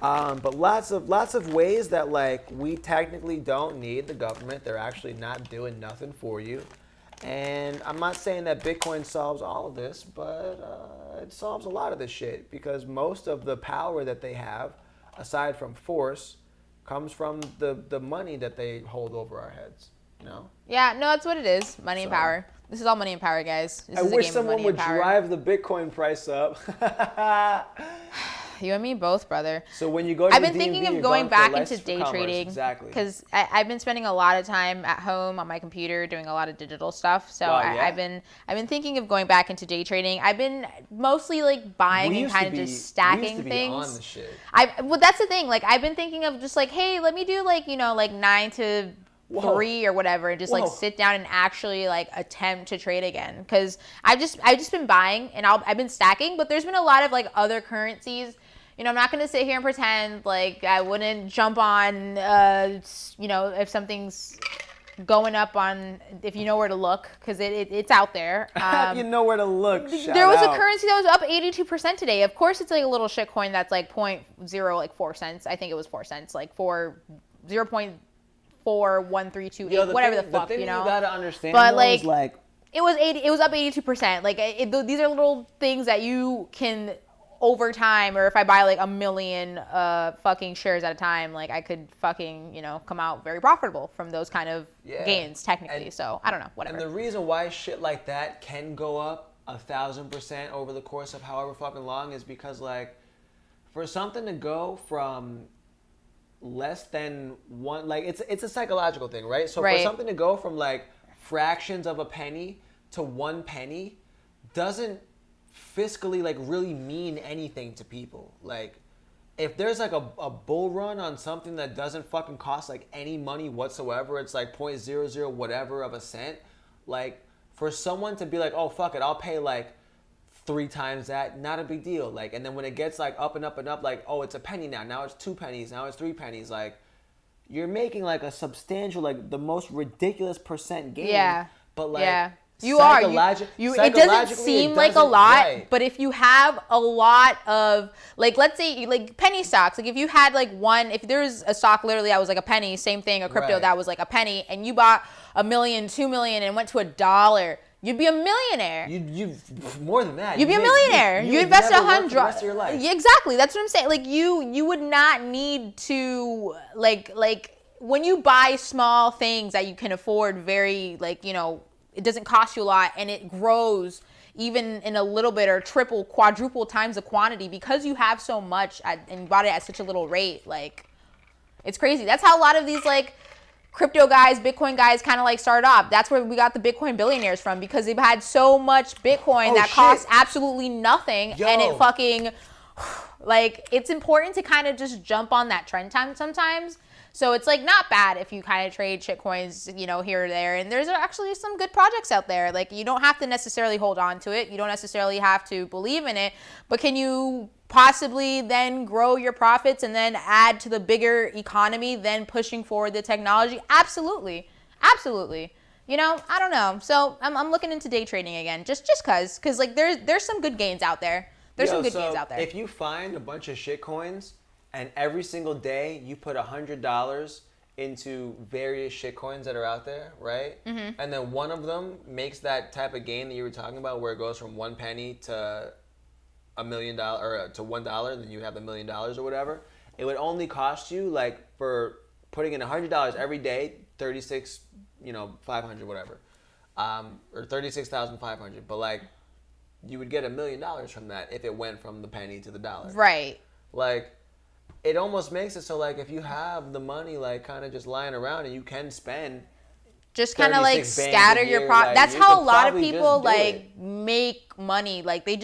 But lots of ways that like we technically don't need the government. They're actually not doing nothing for you. And I'm not saying that Bitcoin solves all of this, but it solves a lot of this shit because most of the power that they have, aside from force, comes from the money that they hold over our heads. You know? Yeah, no, that's what it is. Money and power. This is all money and power, guys. This I is a wish game of someone money would and power. drive the Bitcoin price up. You and me both, brother. So when you go to I've the been thinking DMV, of you're going for a back license into for day commerce. trading. Exactly. Because I've been spending a lot of time at home on my computer doing a lot of digital stuff. So Wow, yeah? I've been thinking of going back into day trading. I've been mostly like buying and kind of just stacking we used to things. Be on the shit. Well, that's the thing. Like I've been thinking of just like, hey, let me do like 9 to 3 or whatever, and just like sit down and actually like attempt to trade again. Because I've just been buying and I've been stacking, but there's been a lot of like other currencies. I'm not going to sit here and pretend like I wouldn't jump on, if something's going up on, if you know where to look, because it's out there. You know where to look. There was a currency that was up 82% today. Of course, it's like a little shit coin that's like 0.04 cents. I think it was 4 cents, like 0.41328, whatever the fuck, The thing you gotta understand, but though, is like it was up 82%. Like these are little things that you can, over time, or if I buy like 1 million fucking shares at a time, like I could fucking, come out very profitable from those kind of gains technically. So I don't know, whatever. And the reason why shit like that can go up 1,000% over the course of however fucking long is because like for something to go from less than one, like it's a psychological thing, right? So for something to go from like fractions of a penny to 1 penny doesn't fiscally like really mean anything to people. Like if there's like a bull run on something that doesn't fucking cost like any money whatsoever, it's like 0.00 whatever of a cent, like for someone to be like, oh fuck it, I'll pay like 3 times that, not a big deal. Like, and then when it gets like up and up and up, like, oh, it's a penny now it's 2 pennies, now it's 3 pennies, like you're making like a substantial, like the most ridiculous percent gain. But like it doesn't seem like a lot, but if you have a lot of, like, let's say like penny stocks, like if you had like if there's a stock literally that was like a penny, same thing, a crypto that was like a penny, and you bought 1 million, 2 million, and went to $1, you'd be a millionaire. You more than that. You'd be a millionaire. You invested 100. For the rest of your life. Exactly. That's what I'm saying. Like you would not need to like when you buy small things that you can afford, very like, you know, it doesn't cost you a lot and it grows even in a little bit or triple, quadruple times the quantity because you have so much and bought it at such a little rate. Like, it's crazy. That's how a lot of these like crypto guys, Bitcoin guys kind of like started off. That's where we got the Bitcoin billionaires from because they've had so much Bitcoin that costs absolutely nothing. And it fucking, like, it's important to kind of just jump on that trend time sometimes. So it's like not bad if you kind of trade shit coins, you know, here or there. And there's actually some good projects out there. Like, you don't have to necessarily hold on to it. You don't necessarily have to believe in it. But can you possibly then grow your profits and then add to the bigger economy, then pushing forward the technology? Absolutely. Absolutely. You know, I don't know. So I'm looking into day trading again, just because like there's some good gains out there. There's some good gains out there. If you find a bunch of shit coins and every single day you put $100 into various shit coins that are out there, right? Mm-hmm. And then one of them makes that type of gain that you were talking about, where it goes from 1 penny to $1 million or to $1, then you have $1 million or whatever. It would only cost you, like, for putting in $100 every day, 36, you know, 500, whatever, or 36,500. But like, you would get $1 million from that if it went from the penny to the dollar. Right. Like, it almost makes it so, like, if you have the money, like, kind of just lying around and you can spend, just kind of like scatter your profit. That's how a lot of people like make money. Like they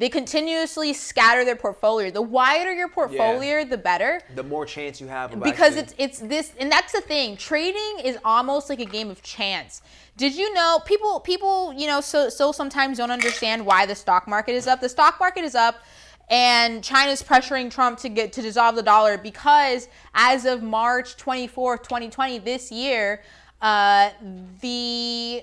continuously scatter their portfolio. The wider your portfolio, the better. The more chance you have. Because it's this, and that's the thing. Trading is almost like a game of chance. Did you know people you know so sometimes don't understand why the stock market is up. The stock market is up. And China's pressuring Trump to dissolve the dollar because as of March 24th, 2020, this year, the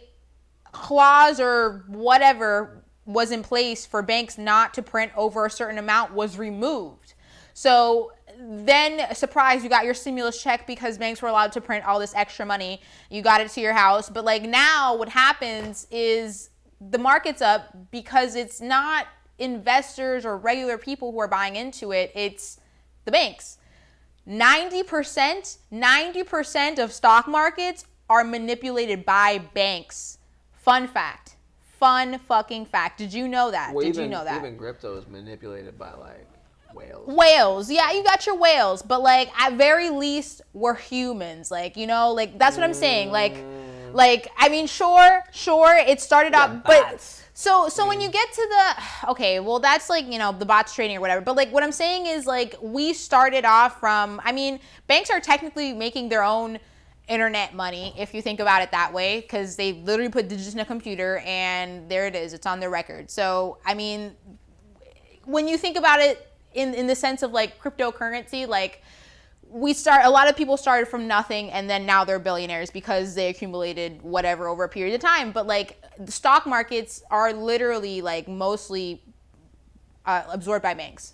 clause or whatever was in place for banks not to print over a certain amount was removed. So then, surprise, you got your stimulus check because banks were allowed to print all this extra money. You got it to your house. But like now what happens is the market's up because it's not investors or regular people who are buying into it, it's the banks. 90% of stock markets are manipulated by banks. Fun fact. Fun fucking fact. Did you know that? Did you know that? Even crypto is manipulated by like whales. Whales. Yeah, you got your whales. But like at very least we're humans. Like, you know, like that's what I'm saying. Like I mean, sure, it started off, but so when you get to the, okay, well, that's like, you know, the bots trading or whatever. But like what I'm saying is like we started off from, I mean, banks are technically making their own internet money, if you think about it that way, because they literally put digits in a computer and there it is. It's on their record. So, I mean, when you think about it in the sense of like cryptocurrency, like a lot of people started from nothing and then now they're billionaires because they accumulated whatever over a period of time. But like the stock markets are literally like mostly absorbed by banks.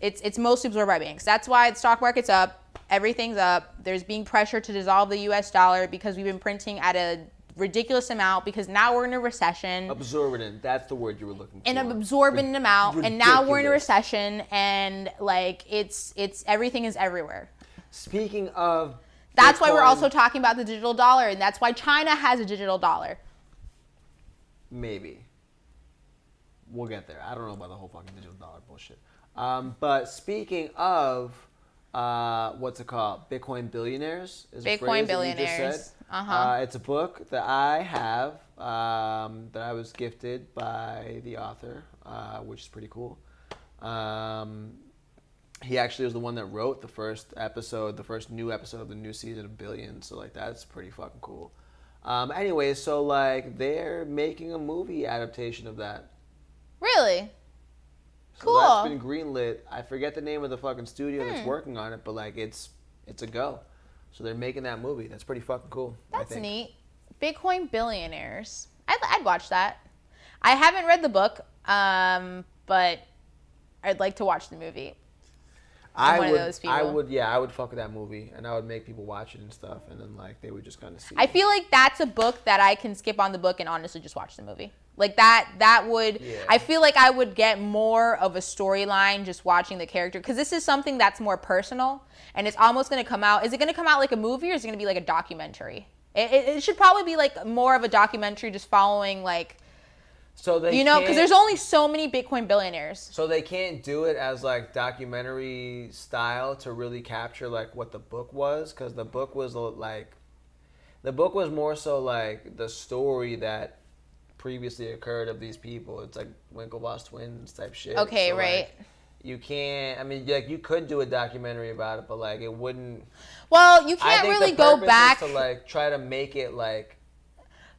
It's mostly absorbed by banks. That's why the stock market's up. Everything's up. There's being pressure to dissolve the US dollar because we've been printing at a ridiculous amount because now we're in a recession. Absorbent, that's the word you were looking for. An absorbent amount, and now we're in a recession, and like it's everything is everywhere. Speaking of, that's why we're also talking about the digital dollar, and that's why China has a digital dollar. Maybe. We'll get there. I don't know about the whole fucking digital dollar bullshit. But speaking of, what's it called? Bitcoin billionaires is a phrase that you just said. It's a book that I have that I was gifted by the author, which is pretty cool. He actually was the one that wrote the first new episode of the new season of Billions. So like that's pretty fucking cool. Anyway, so like they're making a movie adaptation of that. Really? So cool. That's been greenlit. I forget the name of the fucking studio that's working on it, but like it's a go. So they're making that movie. That's pretty fucking cool. That's neat. Bitcoin billionaires. I'd watch that. I haven't read the book, but I'd like to watch the movie. I'm one of those people. I would fuck with that movie, and I would make people watch it and stuff, and then like they would just kind of see. I feel like that's a book that I can skip on the book and honestly just watch the movie. Like that would, Yeah. I feel like I would get more of a storyline just watching the character, because this is something that's more personal, and it's almost going to come out. Is it going to come out like a movie, or is it going to be like a documentary? It should probably be like more of a documentary, just following like, So they because there's only so many Bitcoin billionaires. So they can't do it as like documentary style to really capture like what the book was, because the book was more so like the story that previously occurred of these people. It's like Winklevoss twins type shit. Okay, So, right. like, you can't. I mean, like you could do a documentary about it, but like it wouldn't. Well, you I can't think really the go purpose back. is to like try to make it like.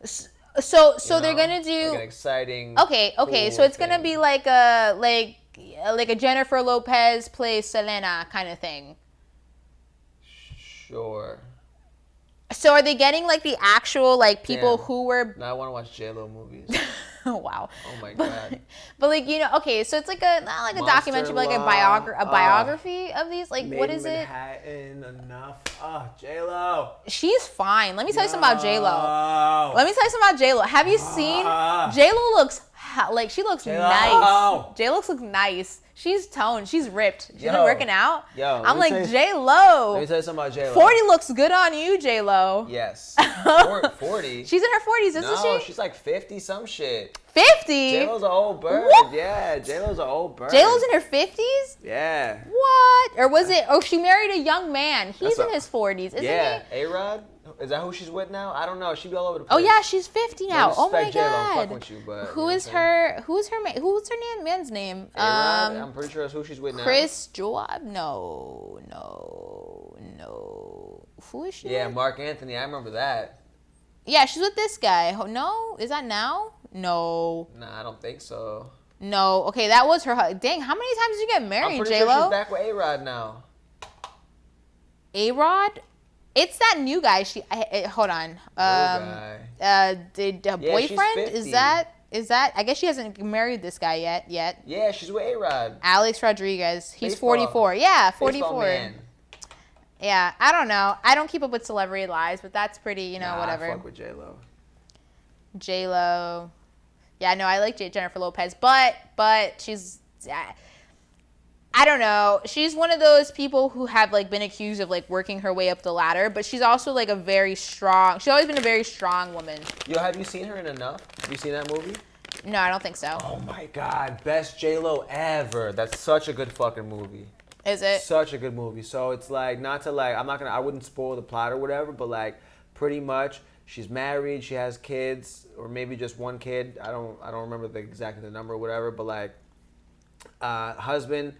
So you they're know, gonna do. like an exciting. Okay. So cool it's gonna thing. be like a Jennifer Lopez plays Selena kind of thing. Sure. So are they getting like the actual like people Damn. who were? Now I want to watch J-Lo movies. Wow. Oh my god. But like okay, so it's like not like a Monster documentary, but like a Law. biography of these. Like what is it? Manhattan enough. Oh, J-Lo. She's fine. Let me tell you something about J-Lo. Let me tell you something about J-Lo. Have you seen J-Lo looks like she looks J-Lo. nice. J-Lo looks nice. She's toned. She's ripped. She's been working out. Yo, I'm let me like, tell J-Lo. Let me tell you something about J-Lo. 40 looks good on you, J-Lo. Yes. 40? She's in her 40s, isn't No, she? she's like 50 some shit. 50? J-Lo's an old bird. What? Yeah, J-Lo's an old bird. J-Lo's in her 50s? Yeah. What? Or was it? Oh, she married a young man. He's That's in his 40s, isn't Yeah. he? A-Rod? Is that who she's with now? I don't know. She be all over the Oh place. yeah, she's 50 now. No Oh my disrespect, J-Lo, I'm god. fucking with you, but, Who's her man's name? A-Rod? I'm pretty sure that's who she's with now. Chris Joab? No. Who is she? Yeah, with? Mark Anthony. I remember that. Yeah, she's with this guy. No, is that now? No. Nah, I don't think so. No. Okay, that was her. Dang, how many times did you get I'm married, pretty J-Lo? sure she's back with A-Rod now. A-Rod? It's that new guy. Hold on. guy. The Yeah, boyfriend? she's 50. Is that? I guess she hasn't married this guy yet. Yeah, she's with A-Rod. Alex Rodriguez. He's Baseball. 44. Yeah, Baseball 44. man. Yeah, I don't know. I don't keep up with celebrity lives, but that's pretty, Nah, whatever. I fuck with J-Lo. J-Lo. Yeah, no, I like Jennifer Lopez, but she's, I don't know. She's one of those people who have like been accused of like working her way up the ladder, but she's also like she's always been a very strong woman. Yo, have you seen her in Enough? Have you seen that movie? No, I don't think so. Oh my god, best J-Lo ever. That's such a good fucking movie. Is it? Such a good movie. So it's like, not to like, I wouldn't spoil the plot or whatever, but like pretty much she's married, she has kids, or maybe just one kid. I don't remember exactly the number or whatever, but like husband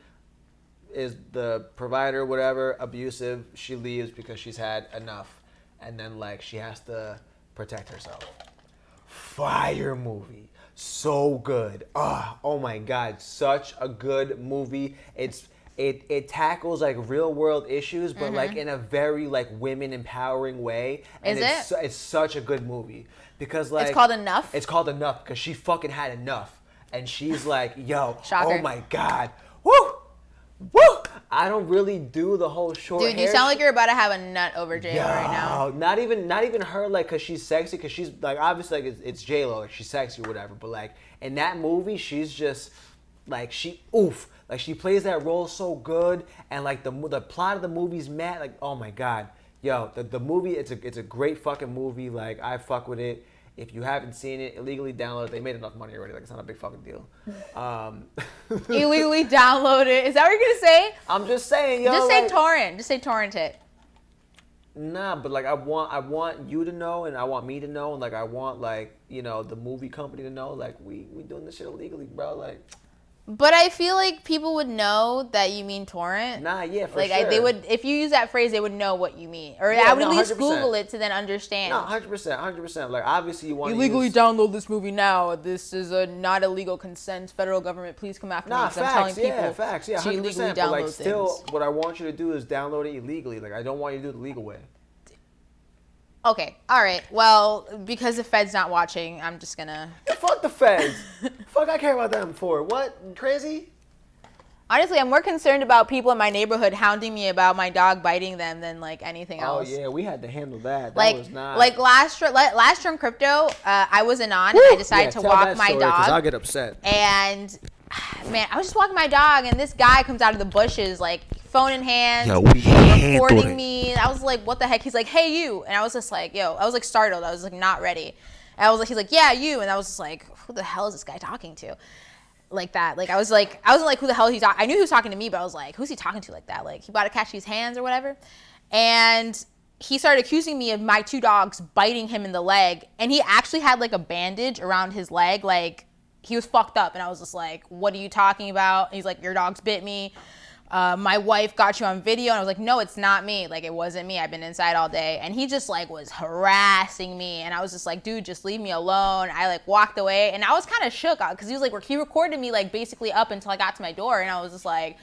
is the provider, whatever, abusive. She leaves because she's had enough. And then like she has to protect herself. Fire movie. So good. Oh my god, such a good movie. It tackles like real world issues, but like in a very like women empowering way. And it's such a good movie because like It's called Enough? It's called Enough because she fucking had enough, and she's like, yo, Shocker. oh my god, woo, woo. I don't really do the whole short hair. Dude, you sound like you're about to have a nut over J-Lo right now. Not even her, like, cause she's sexy, cause she's like, obviously like it's J-Lo, like she's sexy or whatever, but like in that movie she's just like like she plays that role so good, and like the plot of the movie's mad, like, oh my god, yo, the movie, it's a great fucking movie. Like I fuck with it. If you haven't seen it, illegally download it. They made enough money already. Like it's not a big fucking deal. Illegally download it. Is that what you're gonna say? I'm just saying, yo. Just say like, torrent. Just say torrent it. Nah, but like I want you to know, and I want me to know, and like I want like the movie company to know, like we doing this shit illegally, bro. Like. But I feel like people would know that you mean torrent. Nah, yeah, for like sure. They would, if you use that phrase, they would know what you mean, or Yeah, I would no, at least 100%. Google it to then understand. No, 100%. Like obviously you want Illegally download this movie now. This is a not illegal consent. Federal government, please come after me. Nah, 'Cause I'm telling facts. people Yeah, facts. Yeah, to 100%. illegally But download like, still, things. what I want you to do is download it illegally. Like I don't want you to do it the legal way. Okay, all right. Well, because the Fed's not watching, I'm just gonna. Yeah, fuck the feds. Fuck, I care about them for what? Crazy? Honestly, I'm more concerned about people in my neighborhood hounding me about my dog biting them than like anything else. Oh yeah, we had to handle that. Like, That was not like last term crypto, I was in on and I decided to walk my dog. I'll get upset. And man, I was just walking my dog and this guy comes out of the bushes like phone in hand, recording me. I was like, what the heck? He's like, hey you, and I was just like, yo, I was like startled. I was like not ready. And I was like, he's like, yeah you, and I was just like, who the hell is this guy talking to? Like that. Like I wasn't like, who the hell he's talking. I knew he was talking to me, but I was like, who's he talking to like that? Like he about to catch these hands or whatever. And he started accusing me of my 2 dogs biting him in the leg. And he actually had like a bandage around his leg. Like he was fucked up. And I was just like, what are you talking about? And he's like, your dogs bit me. My wife got you on video. And I was like, no, it's not me. Like, it wasn't me. I've been inside all day. And he just like was harassing me. And I was just like, dude, just leave me alone. I like walked away and I was kind of shook because he was like, he recorded me like basically up until I got to my door. And I was just like,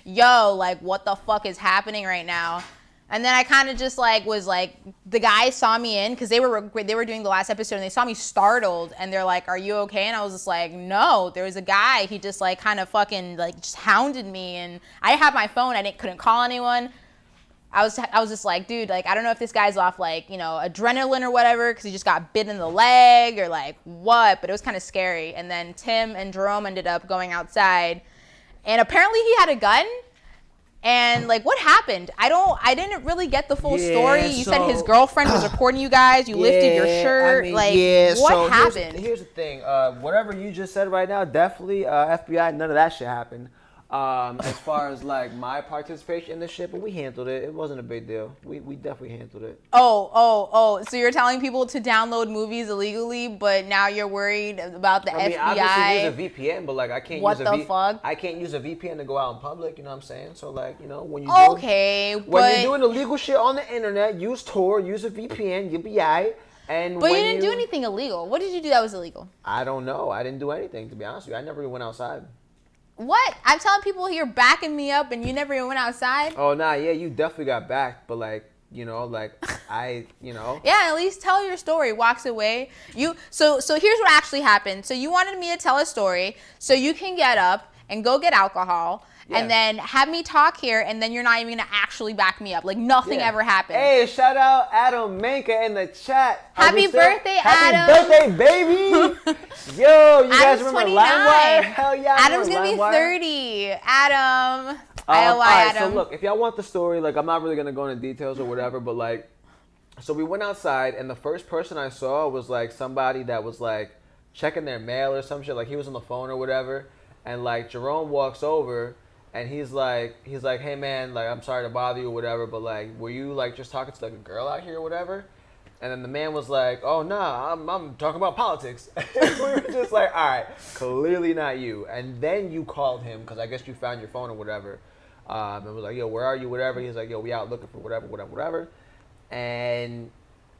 yo, like what the fuck is happening right now? And then I kind of just like was like, the guys saw me in because they were doing the last episode and they saw me startled and they're like, are you okay? And I was just like, no, there was a guy. He just like kind of fucking like just hounded me and I had my phone. I couldn't call anyone. I was just like, dude, like, I don't know if this guy's off like, you know, adrenaline or whatever because he just got bit in the leg or like what, but it was kind of scary. And then Tim and Jerome ended up going outside and apparently he had a gun. And like, what happened? I didn't really get the full story. You said his girlfriend was recording you guys. You lifted your shirt. What happened? Here's the thing. Whatever you just said right now, definitely FBI. None of that shit happened. As far as like my participation in this shit, but we handled it. It wasn't a big deal. We definitely handled it. Oh. So you're telling people to download movies illegally, but now you're worried about the FBI? Obviously use a VPN, but like I can't fuck? I can't use a VPN to go out in public. You know what I'm saying? So like, you know, when you're doing illegal shit on the internet, use Tor, use a VPN, you'll be alright. But you didn't do anything illegal. What did you do that was illegal? I don't know. I didn't do anything, to be honest with you. I never even went outside. What? I'm telling people you're backing me up and you never even went outside? Oh, nah, yeah, you definitely got backed, but like, you know, like, Yeah, at least tell your story. Walks away. So here's what actually happened. So you wanted me to tell a story so you can get up and go get alcohol. Yeah. And then have me talk here, and then you're not even gonna actually back me up. Like nothing ever happened. Hey, shout out Adam Manka in the chat. Happy birthday, Adam! Happy birthday, baby! Yo, you guys remember 29. LimeWire? Hell yeah! Adam's gonna be 30. Adam. All right, Adam. so look, if y'all want the story, like I'm not really gonna go into details or whatever, but like, so we went outside, and the first person I saw was like somebody that was like checking their mail or some shit. Like he was on the phone or whatever, and like Jerome walks over. And he's like, hey man, like I'm sorry to bother you or whatever, but like, were you like just talking to like a girl out here or whatever? And then the man was like, oh nah, I'm talking about politics. We were just like, all right, clearly not you. And then you called him because I guess you found your phone or whatever, and was like, yo, where are you? Whatever. He's like, yo, we out looking for whatever. And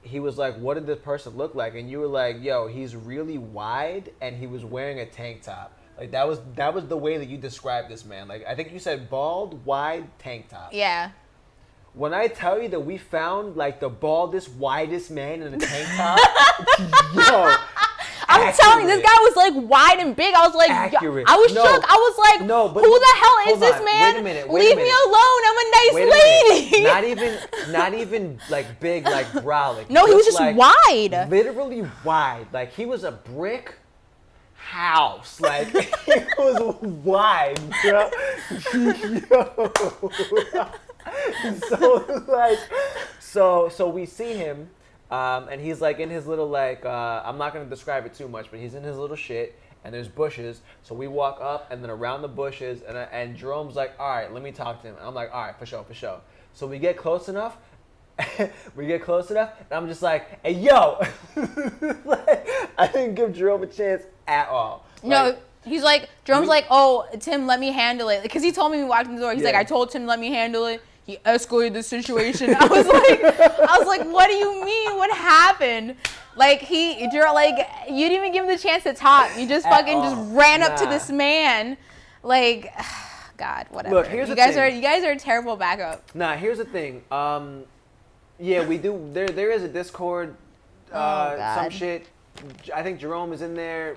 he was like, what did this person look like? And you were like, yo, he's really wide and he was wearing a tank top. Like that was the way that you described this man. Like I think you said bald, wide tank top. Yeah. When I tell you that we found like the baldest, widest man in a tank top, yo. I'm telling you, this guy was like wide and big. I was like, accurate. I was shook. I was like, no, but who the hell is this man? Wait a minute. Leave me alone. I'm a nice lady. Not even like big, like brolic. No, he was just like, wide. Literally wide. Like he was a brick house. Like it was wide, bro. So we see him, and he's like in his little like I'm not gonna describe it too much, but he's in his little shit, and there's bushes. So we walk up and then around the bushes, and Jerome's like, all right, let me talk to him. And I'm like, all right, for sure. So we get close enough. And I'm just like, hey, yo. Like, I didn't give Jerome a chance at all. No, he's like, Jerome's like, oh, Tim, let me handle it. Because he told me when we walked in the door. He's like, I told Tim, let me handle it. He escalated the situation. I was like, what do you mean? What happened? Like, you're like, you didn't even give him the chance to talk. You just fucking just ran up to this man. Like, God, whatever. Look, here's you guys are a terrible backup. Nah, here's the thing. Yeah, we do. There is a Discord. Some shit. I think Jerome is in there.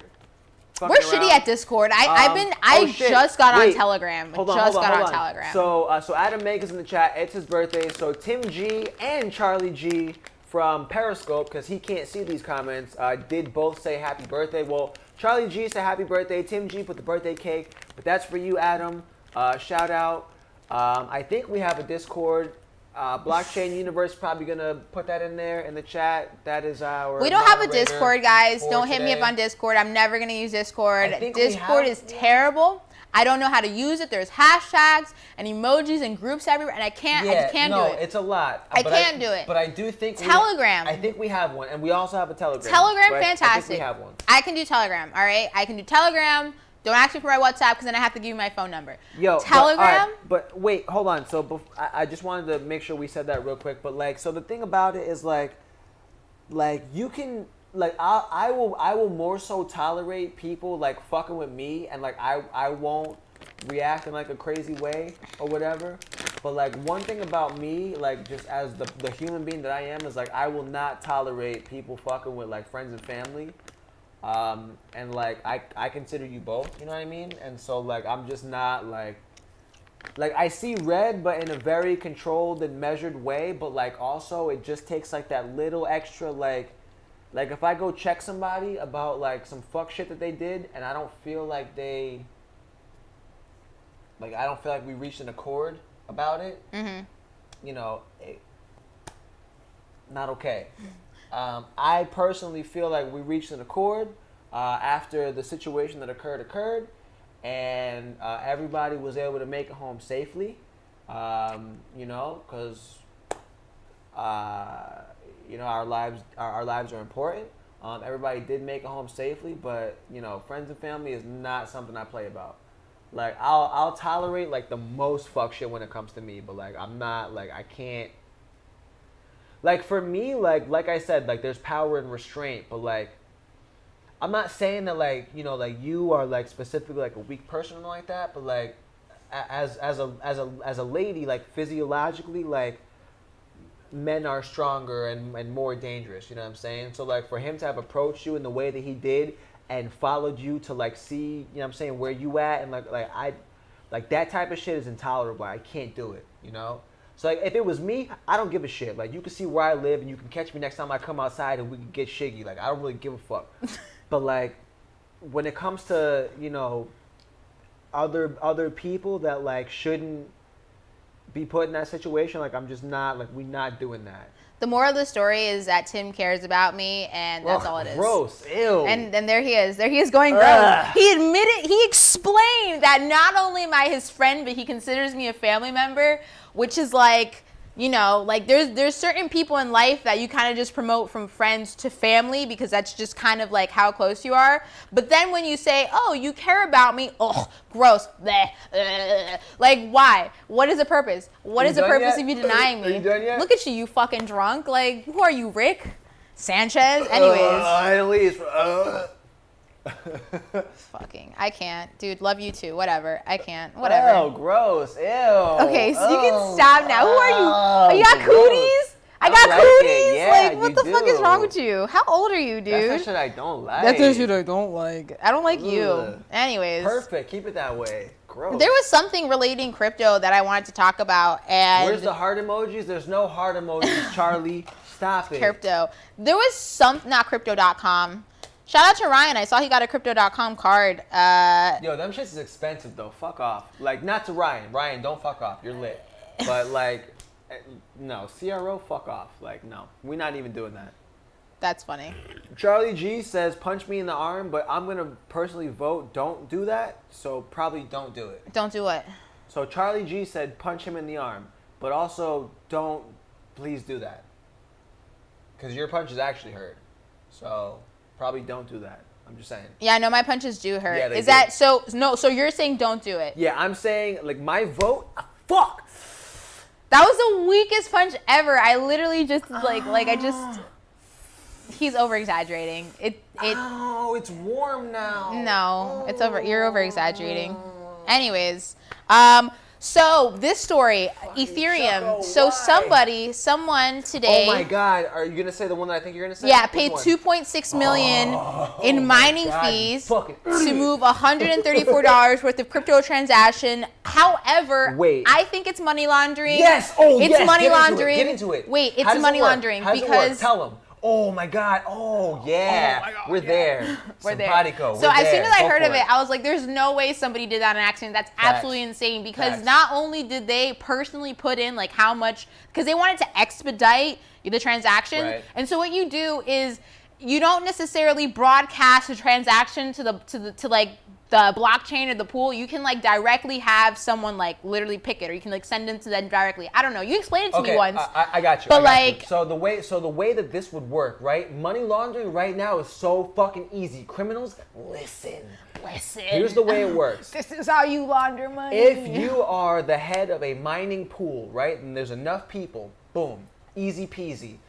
fucking We're shitty around. at Discord. I Shit. just got on Wait. Telegram. Hold on, Just hold on, got hold on on. Telegram. So Adam Meg is in the chat. It's his birthday. So Tim G and Charlie G from Periscope, because he can't see these comments, did both say happy birthday. Well, Charlie G said happy birthday. Tim G put the birthday cake. But that's for you, Adam. Shout out. I think we have a Discord. Blockchain Universe probably gonna put that in there in the chat. That is our. We don't have a moderator Discord, guys. for Don't hit me today. up on Discord. I'm never gonna use Discord. I think we Discord have is terrible. I don't know how to use it. There's hashtags and emojis and groups everywhere, and I just can't do it. It's a lot. I can't do it. But I do think Telegram. I think we have one, and we also have a Telegram. Telegram, right? fantastic. I think we have one. I can do Telegram. All right, I can do Telegram. Don't ask me for my WhatsApp because then I have to give you my phone number. Yo, Telegram. But wait, hold on. So I just wanted to make sure we said that real quick. But like, so the thing about it is like you can like I will more so tolerate people like fucking with me, and like I won't react in like a crazy way or whatever. But like one thing about me, like just as the human being that I am, is like I will not tolerate people fucking with like friends and family. And like I consider you both, you know what I mean? And so like I'm just not like I see red, but in a very controlled and measured way. But like also it just takes like that little extra like if I go check somebody about like some fuck shit that they did, and I don't feel like I don't feel like we reached an accord about it. Mm-hmm. You know, not okay. I personally feel like we reached an accord after the situation that occurred, and everybody was able to make it home safely. You know, because you know our lives are important. Everybody did make it home safely, but you know, friends and family is not something I play about. Like I'll tolerate like the most fuck shit when it comes to me, but like I'm not like I can't. Like for me, like I said, like there's power in restraint, but like I'm not saying that like you know like you are like specifically like a weak person or like that, but like as a lady, like physiologically, like men are stronger and more dangerous. You know what I'm saying? So like for him to have approached you in the way that he did and followed you to like see, you know what I'm saying, where you at, and like that type of shit is intolerable. I can't do it. You know. So like if it was me, I don't give a shit. Like you can see where I live, and you can catch me next time I come outside, and we can get shiggy. Like I don't really give a fuck. But like when it comes to you know other people that like shouldn't be put in that situation, like I'm just not like we're not doing that. The moral of the story is that Tim cares about me, and that's all it is. Gross, ew. And there he is going gross. He admitted, he explained that not only am I his friend, but he considers me a family member, which is like, you know, like there's certain people in life that you kind of just promote from friends to family because that's just kind of like how close you are. But then when you say, oh, you care about me, oh, gross. Bleh, like, why? What is the purpose? What is the purpose of you denying me? Are you done yet? Look at you, you fucking drunk. Like, who are you, Rick Sanchez? Anyways. At least. Fucking, I can't. Dude, love you too. Whatever. I can't. Whatever. Oh, gross. Ew. Okay, so you can stop now. Who are you? Oh, you got gross. cooties? I got like cooties? it. Yeah, like, what you the fuck is do. wrong with you? How old are you, dude? That's the shit I don't like. That's the shit I don't like. I don't like you. Ugh. Anyways. Perfect. Keep it that way. Gross. There was something relating crypto that I wanted to talk about. And Where's the heart emojis? There's no heart emojis, Charlie. Stop it. Crypto. There was some, not crypto.com. Shout out to Ryan. I saw he got a crypto.com card. Yo, them shits is expensive though. Fuck off. Like, not to Ryan. Ryan, don't fuck off. You're lit. But like, no. CRO, fuck off. Like, no. We're not even doing that. That's funny. Charlie G says, punch me in the arm, but I'm going to personally vote don't do that. So probably don't do it. Don't do what? So Charlie G said punch him in the arm, but also don't please do that. Because your punches actually hurt. So probably don't do that. I'm just saying. Yeah, I know my punches do hurt. Yeah, they Is do. that so? No, so you're saying don't do it. Yeah, I'm saying like my vote. Fuck. That was the weakest punch ever. I literally just he's over exaggerating. Oh, it's warm now. No, it's over. You're over exaggerating. Anyways, So this story, Ethereum. Choco, So why? someone today. Oh my God! Are you gonna say the one that I think you're gonna say? Yeah, Which paid one? 2.6 million in mining God, you fees fucking to move $134 worth of crypto transaction. However, Wait. I think it's money laundering. Yes. Oh, it's yes. money laundering. Get into it. Wait, How it's does money it work? laundering How does it because work? Tell them. Oh my God. Oh yeah. Oh my God, We're yeah. there. We're there. Simpatico. So We're as soon there. as I Go heard for of it, I was like, "There's no way somebody did that on accident. That's absolutely insane." Because Facts. not only did they personally put in like how much, because they wanted to expedite the transaction, Right. and so what you do is you don't necessarily broadcast a transaction to like the blockchain or the pool. You can like directly have someone like literally pick it, or you can like send it to them directly. I don't know. You explained it to me once. I got you. But I got you. like, so the way that this would work, right? Money laundering right now is so fucking easy. Criminals, listen. Here's the way it works. This is how you launder money. If you are the head of a mining pool, right, and there's enough people, boom, easy peasy.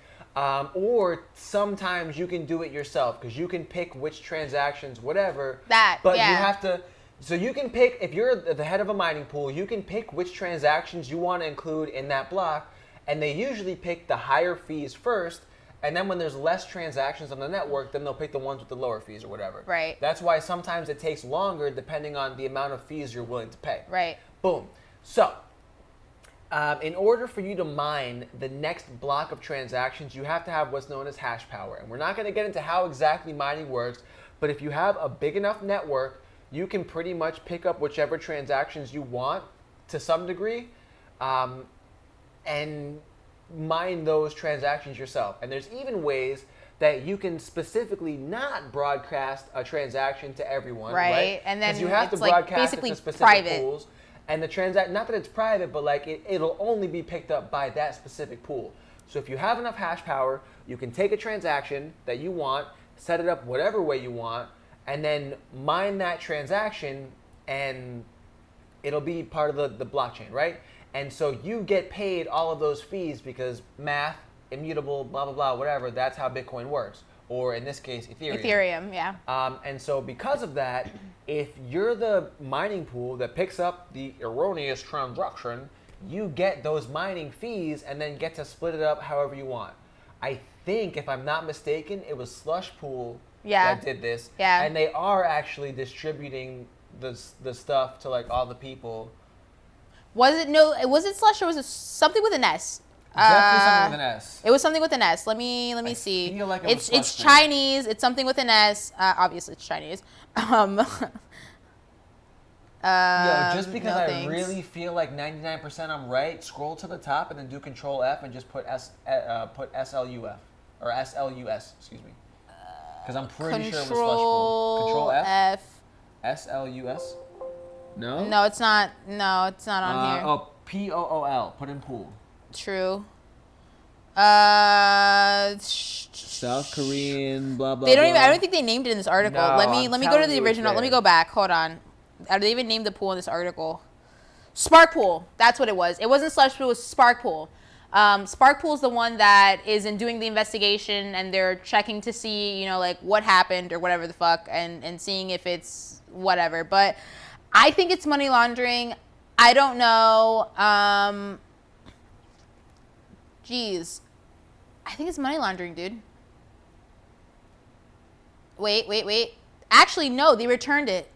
Or sometimes you can do it yourself because you can pick which transactions, whatever. But you have to. So you can pick, if you're the head of a mining pool, you can pick which transactions you want to include in that block, and they usually pick the higher fees first. And then when there's less transactions on the network, then they'll pick the ones with the lower fees or whatever. Right. That's why sometimes it takes longer depending on the amount of fees you're willing to pay. Right. Boom. So, in order for you to mine the next block of transactions, you have to have what's known as hash power. And we're not going to get into how exactly mining works, but if you have a big enough network, you can pretty much pick up whichever transactions you want to some degree and mine those transactions yourself. And there's even ways that you can specifically not broadcast a transaction to everyone, right? And then 'cause you have to it's like broadcast basically it to specific private. pools. And the not that it's private, but like it'll only be picked up by that specific pool. So if you have enough hash power, you can take a transaction that you want, set it up whatever way you want, and then mine that transaction, and it'll be part of the blockchain, right? And so you get paid all of those fees because math, immutable, blah, blah, blah, whatever, that's how Bitcoin works. Or in this case, Ethereum. Ethereum, yeah. And so because of that, if you're the mining pool that picks up the erroneous transaction, you get those mining fees and then get to split it up however you want. I think, if I'm not mistaken, it was Slush Pool that did this. Yeah. And they are actually distributing the stuff to like all the people. Was it Slush or was it something with an S? Definitely something with an S. It was something with an S. Let me see. feel like it was it's Slush Pool. Chinese. It's something with an S. Obviously it's Chinese. Just because no I thanks. really feel like 99% I'm right, scroll to the top and then do Control F and just put SLUF or SLUS, excuse me. Because I'm pretty sure it was Slush Pool. Control F. SLUS. No. No, it's not. No, it's not on here. Oh, POOL. Put in pool. True. South Korean. Blah blah. They don't even. I don't think they named it in this article. No, let I'm me go to telling the you it's original. Let me there. go back. Hold on. They even named the pool in this article. Spark Pool. That's what it was. It wasn't Slush Pool. It was Spark Pool. Spark Pool is the one that is in doing the investigation, and they're checking to see, like what happened or whatever the fuck, and seeing if it's whatever. But I think it's money laundering. I don't know. Geez. I think it's money laundering, dude. Wait. Actually, no, they returned it.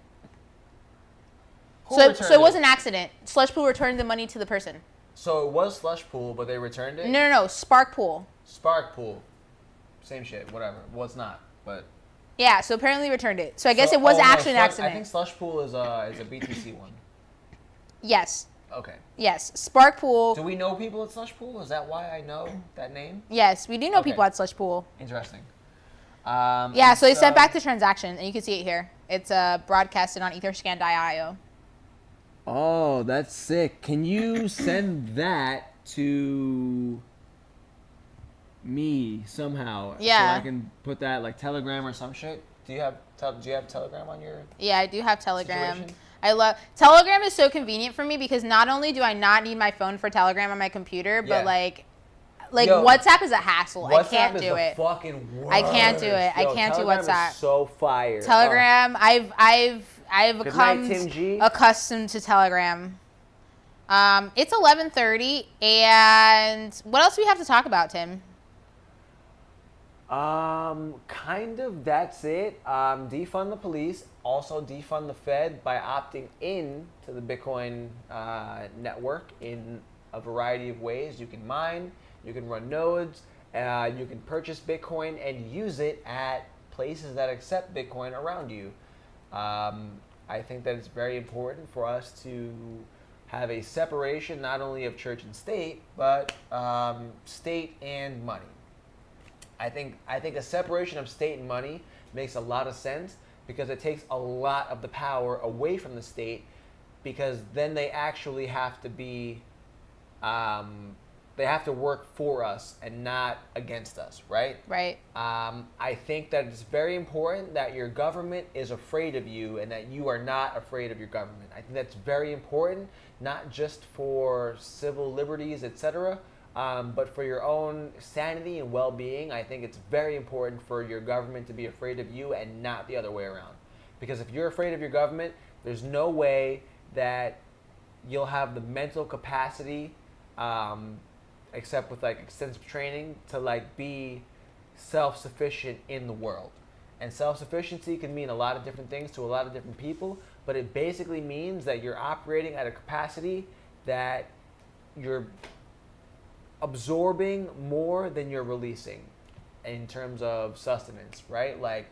So it was an accident. Slush Pool returned the money to the person. So it was Slush Pool, but they returned it? No. Spark Pool. Spark Pool. Same shit, whatever. Well, it's not, but... Yeah, so apparently they returned it. So I guess it was actually an accident. I think Slush Pool is a BTC one. Yes. Okay. Yes. Spark Pool. Do we know people at Slush Pool? Is that why I know that name? Yes, we do know Okay. people at Slush Pool. Interesting. Yeah, so they sent back the transaction, and you can see it here. It's broadcasted on Etherscan.io. Oh, that's sick. Can you send that to me somehow? Yeah. So I can put that like Telegram or some shit. Do you have Telegram on your? Yeah, I do have Telegram. Situation? I love Telegram is so convenient for me because not only do I not need my phone for Telegram on my computer, but Yeah. like Yo, WhatsApp is a hassle. I WhatsApp can't is do the it. fucking worst. I can't do it. I can't do Telegram WhatsApp. Is so fire. Telegram, I've Good night, become Tim G. accustomed to Telegram. It's 11:30, and what else do we have to talk about, Tim? Kind of that's it. Defund the police, also defund the Fed by opting in to the Bitcoin network in a variety of ways. You can mine, you can run nodes, you can purchase Bitcoin and use it at places that accept Bitcoin around you. I think that it's very important for us to have a separation not only of church and state, but state and money. I think a separation of state and money makes a lot of sense because it takes a lot of the power away from the state, because then they actually have to be they have to work for us and not against us, right? Right. I think that it's very important that your government is afraid of you and that you are not afraid of your government. I think that's very important, not just for civil liberties, etc., but for your own sanity and well-being. I think it's very important for your government to be afraid of you and not the other way around. Because if you're afraid of your government, there's no way that you'll have the mental capacity, except with like extensive training, to like be self-sufficient in the world. And self-sufficiency can mean a lot of different things to a lot of different people, but it basically means that you're operating at a capacity that you're absorbing more than you're releasing in terms of sustenance, right? Like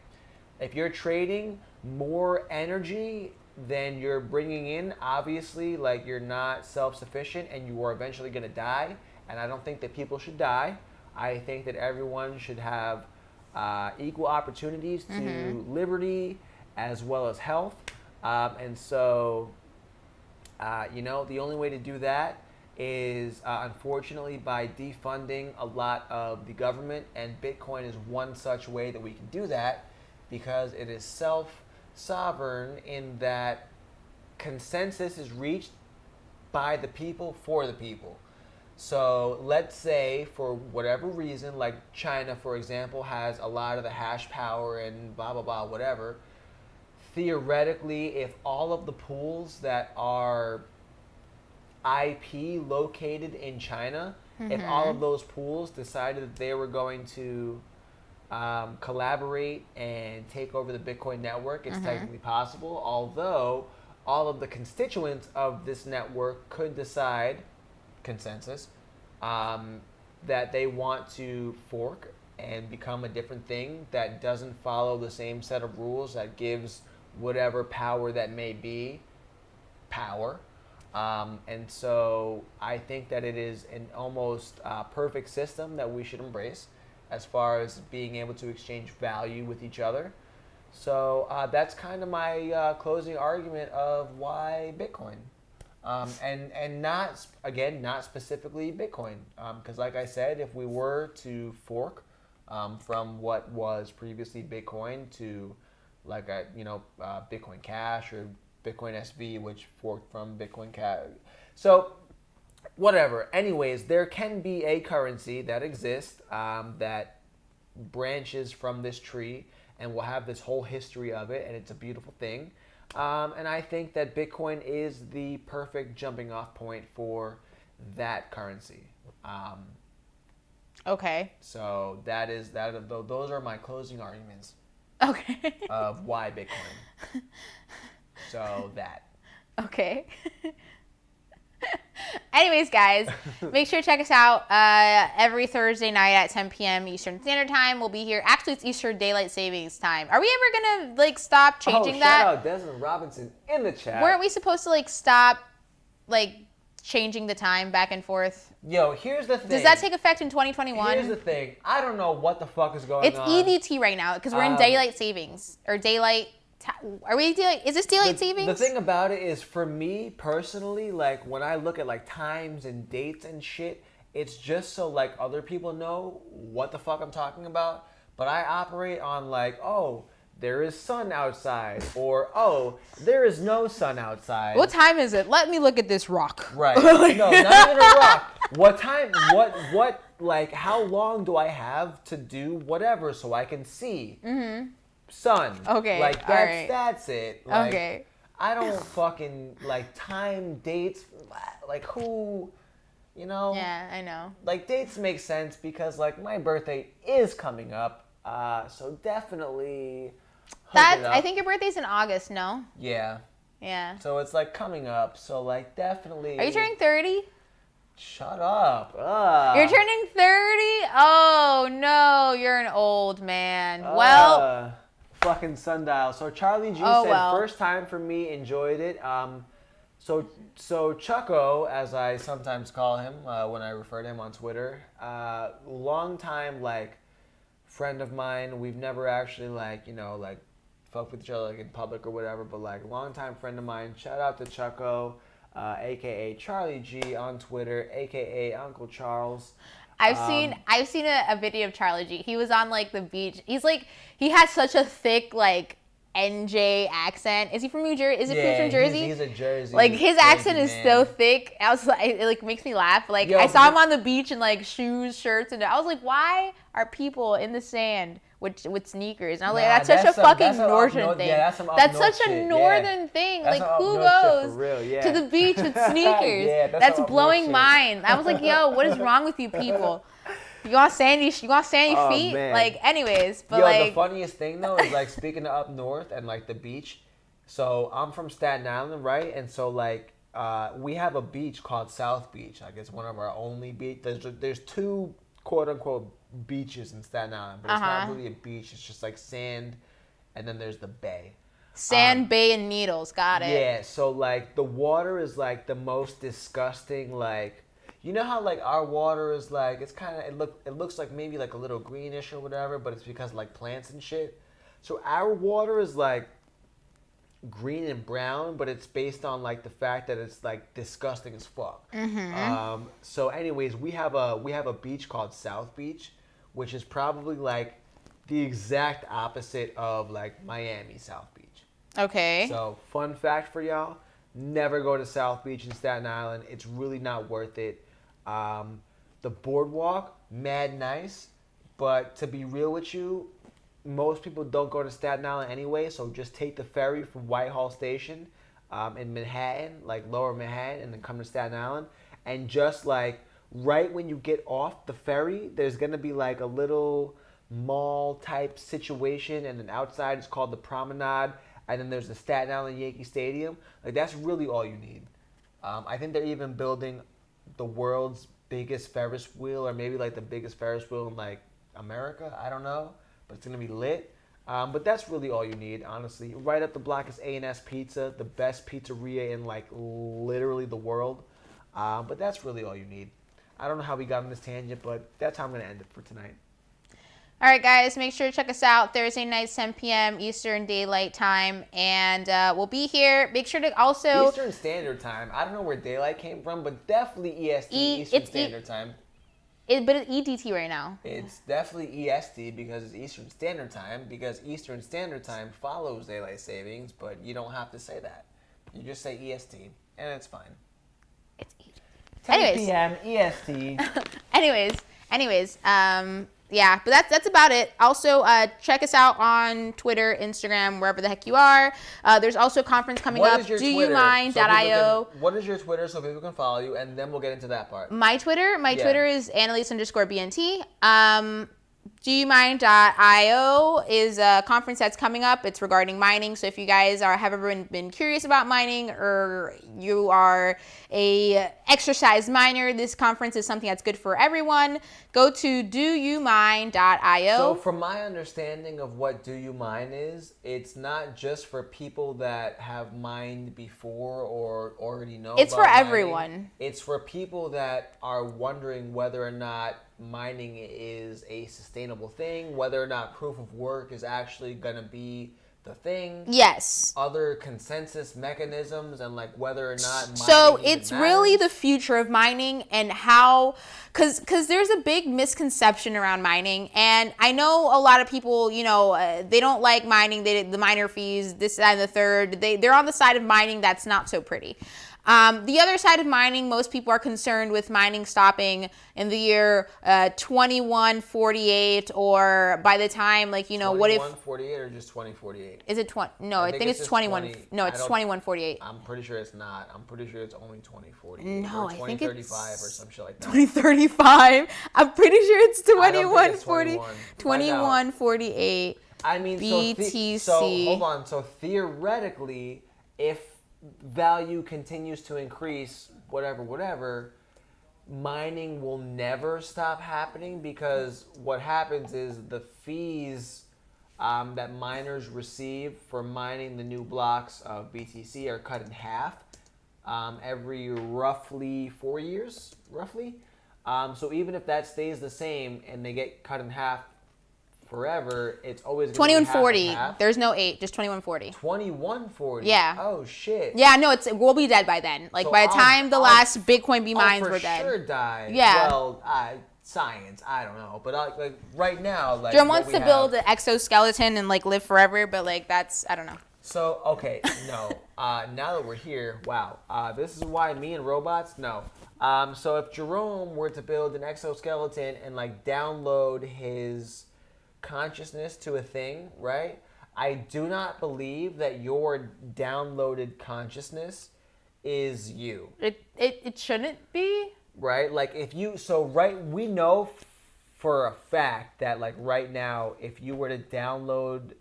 if you're trading more energy than you're bringing in, obviously like you're not self-sufficient and you are eventually going to die. And I don't think that people should die. I think that everyone should have equal opportunities to liberty as well as health. And so, the only way to do that is unfortunately by defunding a lot of the government, and Bitcoin is one such way that we can do that because it is self-sovereign in that consensus is reached by the people for the people. So let's say for whatever reason, like China, for example, has a lot of the hash power and blah, blah, blah, whatever. Theoretically, if all of the pools that are IP located in China, if all of those pools decided that they were going to collaborate and take over the Bitcoin network, it's technically possible, although all of the constituents of this network could decide, consensus, that they want to fork and become a different thing that doesn't follow the same set of rules that gives whatever power that may be power. And so I think that it is an almost perfect system that we should embrace as far as being able to exchange value with each other. So that's kind of my closing argument of why Bitcoin. And not, again, not specifically Bitcoin. Because like I said, if we were to fork from what was previously Bitcoin to like Bitcoin Cash or Bitcoin SV, which forked from Bitcoin Cash. So whatever. Anyways, there can be a currency that exists that branches from this tree and will have this whole history of it, and it's a beautiful thing. And I think that Bitcoin is the perfect jumping off point for that currency. Okay. So those are my closing arguments. Okay. Of why Bitcoin. So that. Okay. Anyways, guys, make sure to check us out every Thursday night at 10 p.m. Eastern Standard Time. We'll be here. Actually, it's Eastern Daylight Savings Time. Are we ever going to, stop changing that? Shout out Desmond Robinson in the chat. Weren't we supposed to, stop, changing the time back and forth? Yo, here's the thing. Does that take effect in 2021? Here's the thing. I don't know what the fuck is going on. It's EDT right now because we're in Daylight Savings. Or Daylight... Are we is this daylight savings? The thing about it is, for me personally, when I look at times and dates and shit, it's just so other people know what the fuck I'm talking about. But I operate on there is sun outside, or there is no sun outside. What time is it? Let me look at this rock. Right. No, not even a rock. What time? What? How long do I have to do whatever so I can see? Mm-hmm. Sun. Okay. That's it. Okay. I don't fucking like time, dates, like who, you know? Yeah, I know. Like dates make sense because like my birthday is coming up, so definitely. Hook it up. I think your birthday's in August, no? Yeah. Yeah. So it's like coming up, so like definitely. Are you turning 30? Shut up. You're turning 30? Oh no, you're an old man. Well. Fucking sundial. So Charlie G said, first time for me, enjoyed it. So Chucko, as I sometimes call him when I refer to him on Twitter, long time like friend of mine. We've never actually like fucked with each other like in public or whatever, but like long time friend of mine. Shout out to Chucko, aka Charlie G on Twitter, aka Uncle Charles. I've seen a video of Charlie G. He was on like the beach. He's like he has such a thick like NJ accent. Is he from New Jersey? Is it from Jersey? He's a Jersey. Like his accent is so thick. I was like, it like makes me laugh. Like I saw him on the beach in like shoes, shirts, and I was like, why are people in the sand with sneakers? And I was like, that's such a fucking northern thing. Yeah, that's such a northern thing. Like who goes to the beach with sneakers? That's blowing mine. I was like, yo, what is wrong with you people? You want sandy feet? Man. Like, anyways, but the funniest thing though is like speaking of up north and like the beach. So I'm from Staten Island, right? And so like we have a beach called South Beach. Like it's one of our only beach. There's two quote unquote beaches in Staten Island, but it's not really a beach. It's just like sand, and then there's the bay. Sand, bay, and needles. Got it. Yeah. So like the water is like the most disgusting like. You know how like our water is like it's kind of it looks like maybe like a little greenish or whatever, but it's because like plants and shit. So our water is like green and brown, but it's based on like the fact that it's like disgusting as fuck. Mm-hmm. So anyways, we have a beach called South Beach, which is probably like the exact opposite of like Miami South Beach. Okay. So fun fact for y'all: never go to South Beach in Staten Island. It's really not worth it. The boardwalk, mad nice, but to be real with you, most people don't go to Staten Island anyway, so just take the ferry from Whitehall Station in Manhattan, like lower Manhattan, and then come to Staten Island. And just like right when you get off the ferry, there's going to be like a little mall type situation, and then outside it's called the Promenade, and then there's the Staten Island Yankee Stadium. Like that's really all you need. I think they're even building the world's biggest Ferris wheel, or maybe like the biggest Ferris wheel in like America. I don't know, but it's gonna be lit. But that's really all you need, honestly. Right up the block is A&S Pizza, the best pizzeria in like literally the world. But that's really all you need. I don't know how we got on this tangent, but that's how I'm gonna end it for tonight. All right, guys, make sure to check us out Thursday nights, 10 p.m. Eastern Daylight Time, and we'll be here. Make sure to also... Eastern Standard Time. I don't know where daylight came from, but definitely EST, Eastern Standard Time. But it's EDT right now. It's definitely EST because it's Eastern Standard Time, because Eastern Standard Time follows daylight savings, but you don't have to say that. You just say EST, and it's fine. It's EDT. 10 p.m. EST. Anyways, yeah, but that's about it. Also, check us out on Twitter, Instagram, wherever the heck you are. There's also a conference coming up, doyoumind.io. What is your Twitter so people can follow you, and then we'll get into that part. My Twitter is Annalise_BNT. DoYouMind.io is a conference that's coming up. It's regarding mining. So if you guys have ever been curious about mining, or you are a exercise miner, this conference is something that's good for everyone. Go to DoYouMind.io. So from my understanding of what Do You Mine is, it's not just for people that have mined before or already know it's about for mining. Everyone. It's for people that are wondering whether or not mining is a sustainable thing, whether or not proof of work is actually going to be the thing. Yes. Other consensus mechanisms, and like whether or not mining so even it's matters. really the future of mining, and how, because there's a big misconception around mining, and I know a lot of people, they don't like mining, the miner fees, this, that, and the third. They're on the side of mining that's not so pretty. The other side of mining, most people are concerned with mining stopping in the year 2148, or by the time, like, what if 2148 or just 2048? is it 20? No, I think it's just 21. 20. No, it's 2148. I'm pretty sure it's not. I'm pretty sure it's only 2048. No, or I think it's 2035 or some shit like that. 2035. I'm pretty sure it's I don't think it's 2140. 2148. I mean, BTC. so hold on. So theoretically, if value continues to increase, whatever, mining will never stop happening, because what happens is the fees that miners receive for mining the new blocks of BTC are cut in half every roughly 4 years, so even if that stays the same and they get cut in half forever, it's always going to be 2140. half. There's no 8, just 2140. 2140. Yeah. Oh shit. Yeah, no, we'll be dead by then. Like, So by the time the last Bitcoin B mines for were dead. sure die. Yeah. Well, science, I don't know, but like right now, like Jerome what wants we to build have- an exoskeleton and like live forever, but like that's, I don't know. So okay, no. Now that we're here, wow. This is why me and robots, no. So if Jerome were to build an exoskeleton and like download his consciousness to a thing, right? I do not believe that your downloaded consciousness is you. It shouldn't be. Right? Like if you, we know for a fact that like right now, if you were to download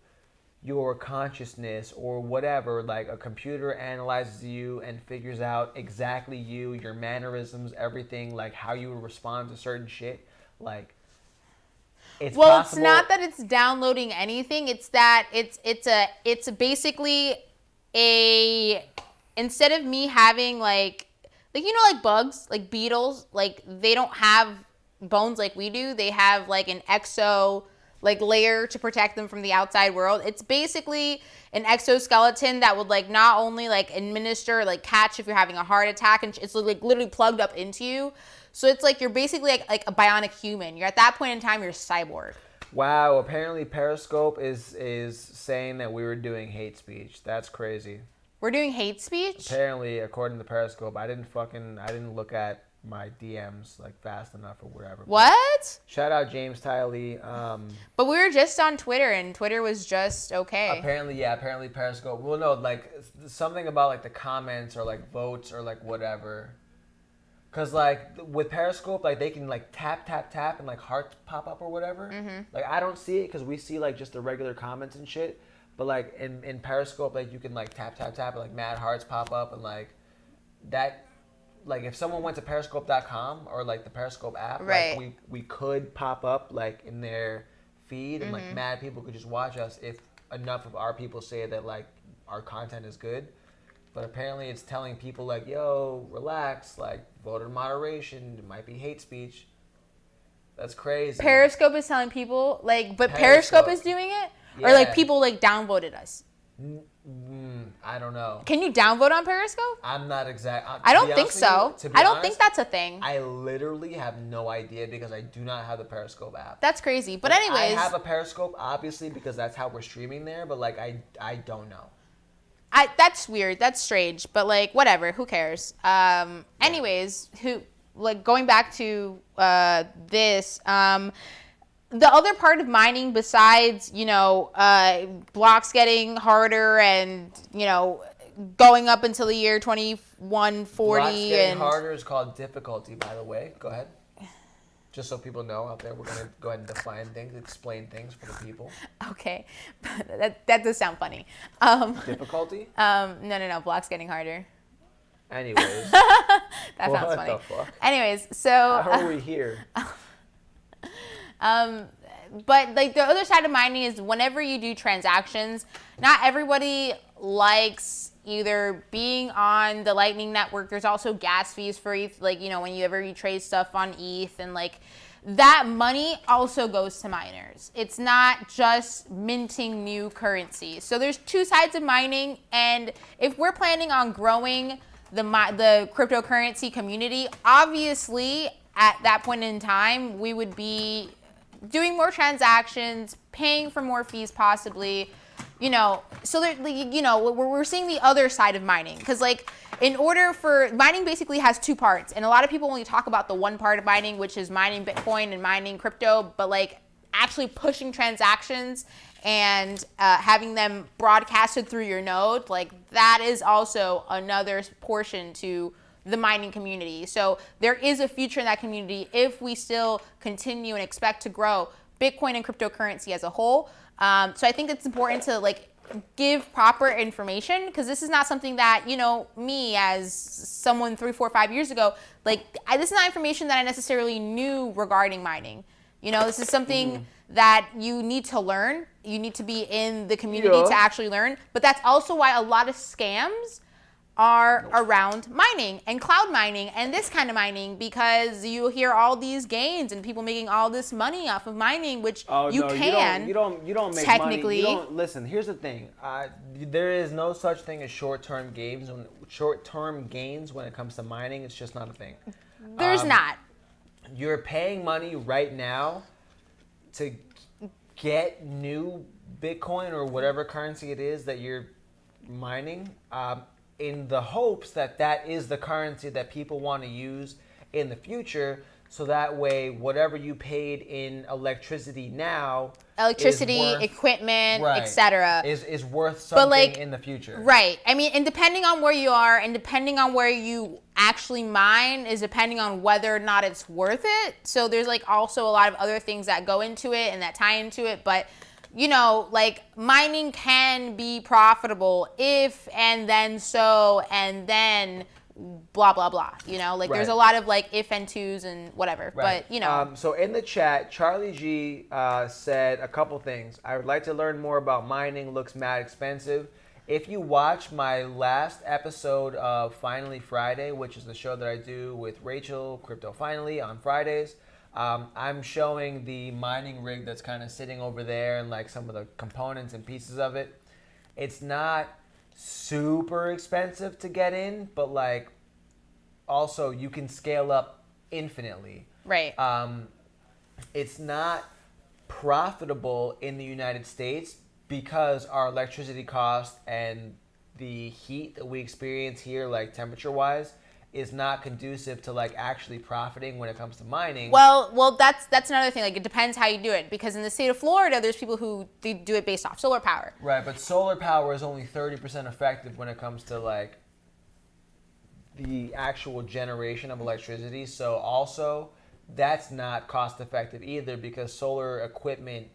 your consciousness or whatever, like a computer analyzes you and figures out exactly you, your mannerisms, everything, like how you would respond to certain shit, like it's Well, possible. it's not that it's downloading anything. It's that it's basically instead of me having like bugs, like beetles, like they don't have bones like we do. They have like an exo like layer to protect them from the outside world. It's basically an exoskeleton that would like not only like administer, like catch if you're having a heart attack, and it's like literally plugged up into you. So it's like you're basically like a bionic human. You're at that point in time, you're a cyborg. Wow, apparently Periscope is saying that we were doing hate speech. That's crazy. We're doing hate speech? Apparently, according to Periscope, I didn't look at my DMs like fast enough or whatever. What? Shout out James Tiley. But we were just on Twitter, and Twitter was just okay. Apparently Periscope. Well, no, like something about like the comments or like votes or like whatever. Cause like with Periscope, like they can like tap and like hearts pop up or whatever. Mm-hmm. Like I don't see it because we see like just the regular comments and shit. But like in Periscope, like you can like tap and like mad hearts pop up and like that. Like if someone went to periscope.com or like the Periscope app, right, like we could pop up like in their feed and like mad people could just watch us if enough of our people say that like our content is good. But apparently it's telling people like, yo, relax, like vote in moderation, it might be hate speech. That's crazy. Periscope is telling people like, but Periscope is doing it? Yeah. Or like people like downvoted us? I don't know. Can you downvote on Periscope? I'm not exact. I don't think so. I don't think that's a thing. I literally have no idea because I do not have the Periscope app. That's crazy. But anyways, I have a Periscope obviously because that's how we're streaming there. But like I don't know. That's weird. That's strange. But like whatever. Who cares? Anyways, going back to this. The other part of mining, besides, blocks getting harder and, going up until the year 2140. Blocks getting harder is called difficulty, by the way. Go ahead. Just so people know out there, we're going to go ahead and define things, explain things for the people. Okay. that does sound funny. Difficulty? No. Blocks getting harder. Anyways. That sounds funny. What the fuck? Anyways, so... How are we here? But like the other side of mining is whenever you do transactions, not everybody likes either being on the Lightning Network. There's also gas fees for ETH, like, whenever you trade stuff on ETH, and like that money also goes to miners. It's not just minting new currency. So there's two sides of mining, and if we're planning on growing the cryptocurrency community, obviously at that point in time, we would be doing more transactions, paying for more fees possibly, So we're seeing the other side of mining, because like in order for mining basically has two parts, and a lot of people only talk about the one part of mining, which is mining Bitcoin and mining crypto, but like actually pushing transactions and having them broadcasted through your node, like that is also another portion to the mining community. So there is a future in that community if we still continue and expect to grow Bitcoin and cryptocurrency as a whole. So I think it's important to like give proper information, because this is not something that, me as someone 3, 4, 5 years ago, like this is not information that I necessarily knew regarding mining. This is something that you need to learn. You need to be in the community to actually learn. But that's also why a lot of scams are around mining and cloud mining and this kind of mining, because you hear all these gains and people making all this money off of mining, which you don't make technically money. Listen, here's the thing. There is no such thing as short-term gains when it comes to mining. It's just not a thing. There's not. You're paying money right now to get new Bitcoin or whatever currency it is that you're mining, in the hopes that that is the currency that people want to use in the future, so that way whatever you paid in electricity now, equipment, etc., is worth something in the future. Right. I mean, and depending on where you are and depending on where you actually mine is depending on whether or not it's worth it. So there's like also a lot of other things that go into it and that tie into it, but like mining can be profitable if and then so and then blah blah blah. There's a lot of like if and tos and whatever. Right. But so in the chat, Charlie G said a couple things. I would like to learn more about mining. Looks mad expensive. If you watch my last episode of Finally Friday, which is the show that I do with Rachel, Crypto Finally, on Fridays, I'm showing the mining rig that's kind of sitting over there and like some of the components and pieces of it. It's not super expensive to get in, but like also you can scale up infinitely. Right. It's not profitable in the United States because our electricity cost and the heat that we experience here, like temperature-wise, is not conducive to like actually profiting when it comes to mining. Well, that's another thing. Like it depends how you do it, because in the state of Florida, there's people who do it based off solar power. Right, but solar power is only 30% effective when it comes to like the actual generation of electricity. So also, that's not cost effective either, because solar equipment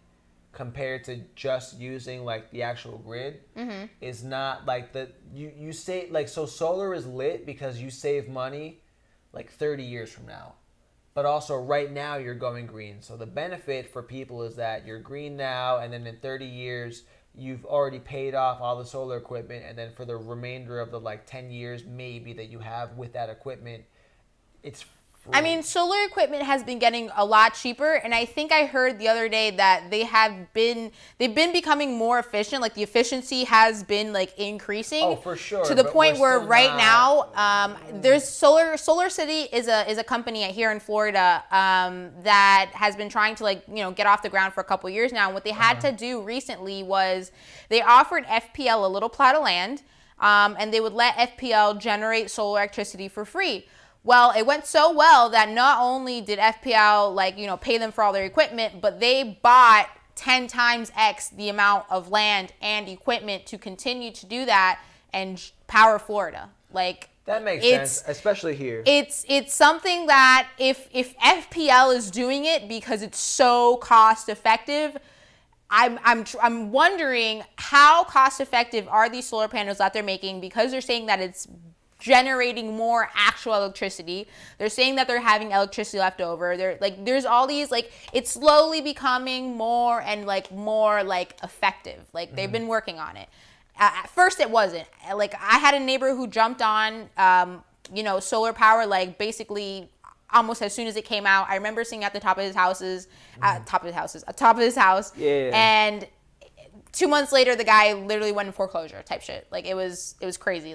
compared to just using like the actual grid is not like you say like, so solar is lit because you save money like 30 years from now, but also right now you're going green. So the benefit for people is that you're green now, and then in 30 years you've already paid off all the solar equipment, and then for the remainder of the like 10 years maybe that you have with that equipment, it's free. I mean, solar equipment has been getting a lot cheaper, and I think I heard the other day that they've been becoming more efficient. Like the efficiency has been like increasing. Oh, for sure. To the point where right now, there's Solar City is a company here in Florida that has been trying to like get off the ground for a couple years now. And what they had to do recently was they offered FPL a little plot of land, and they would let FPL generate solar electricity for free. Well, it went so well that not only did FPL pay them for all their equipment, but they bought 10 times X the amount of land and equipment to continue to do that and power Florida. Like that makes sense, especially here. It's something that if FPL is doing it because it's so cost effective, I'm wondering how cost effective are these solar panels that they're making, because they're saying that it's generating more actual electricity. They're saying that they're having electricity left over. There's all these it's slowly becoming more and more effective. They've been working on it. At first it wasn't. I had a neighbor who jumped on solar power basically almost as soon as it came out. I remember seeing at the top of his house. Yeah. And 2 months later the guy literally went in foreclosure type shit. It was crazy.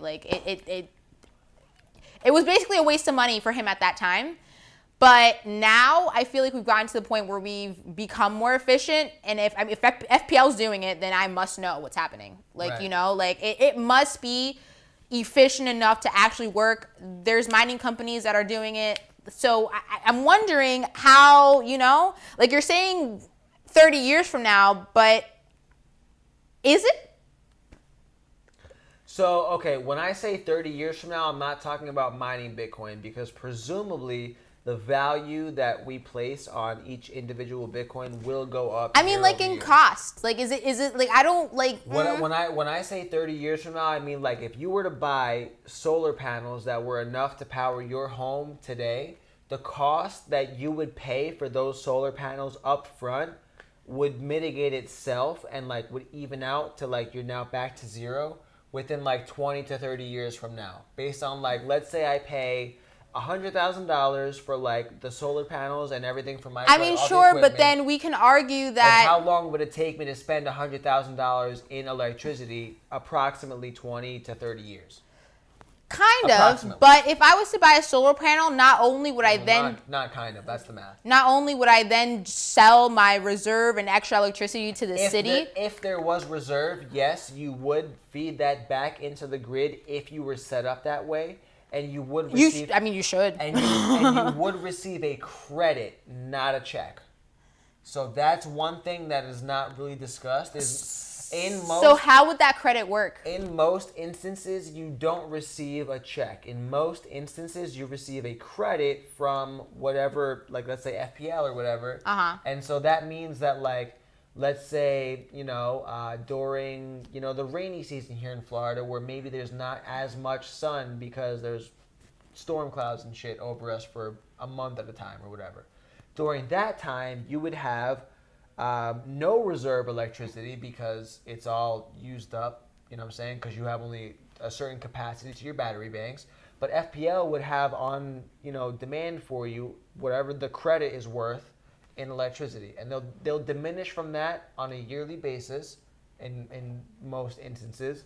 It was basically a waste of money for him at that time. But now I feel like we've gotten to the point where we've become more efficient. And if FPL's doing it, then I must know what's happening. Like, Right. you know, like it must be efficient enough to actually work. There's mining companies that are doing it. So I'm wondering how, you know, like you're saying 30 years from now, but is it? So, okay, when I say 30 years from now, I'm not talking about mining Bitcoin because presumably the value that we place on each individual Bitcoin will go up. I mean, like year in over year. cost. Like, is it like, I don't like. When I say 30 years from now, I mean like if you were to buy solar panels that were enough to power your home today, the cost that you would pay for those solar panels up front would mitigate itself and like would even out to like you're now back to zero within like 20 to 30 years from now. Based on like, let's say I pay $100,000 for like the solar panels and everything for my. I mean, sure, but then we can argue that. How long would it take me to spend $100,000 in electricity? Approximately 20 to 30 years. Kind of, but if I was to buy a solar panel, not only would I not kind of, that's the math. Not only would I then sell my reserve and extra electricity to the city. If there was reserve, yes, you would feed that back into the grid if you were set up that way, and you would receive. You should. And you would receive a credit, not a check. So that's one thing that is not really discussed. So how would that credit work? In most instances, you don't receive a check. In most instances, you receive a credit from whatever, like let's say FPL or whatever. And so that means that like, let's say, during, the rainy season here in Florida where maybe there's not as much sun because there's storm clouds and shit over us for a month at a time or whatever. During that time, you would have no reserve electricity because it's all used up, you know what I'm saying? Because you have only a certain capacity to your battery banks. But FPL would have on, demand for you whatever the credit is worth in electricity. And they'll diminish from that on a yearly basis in most instances.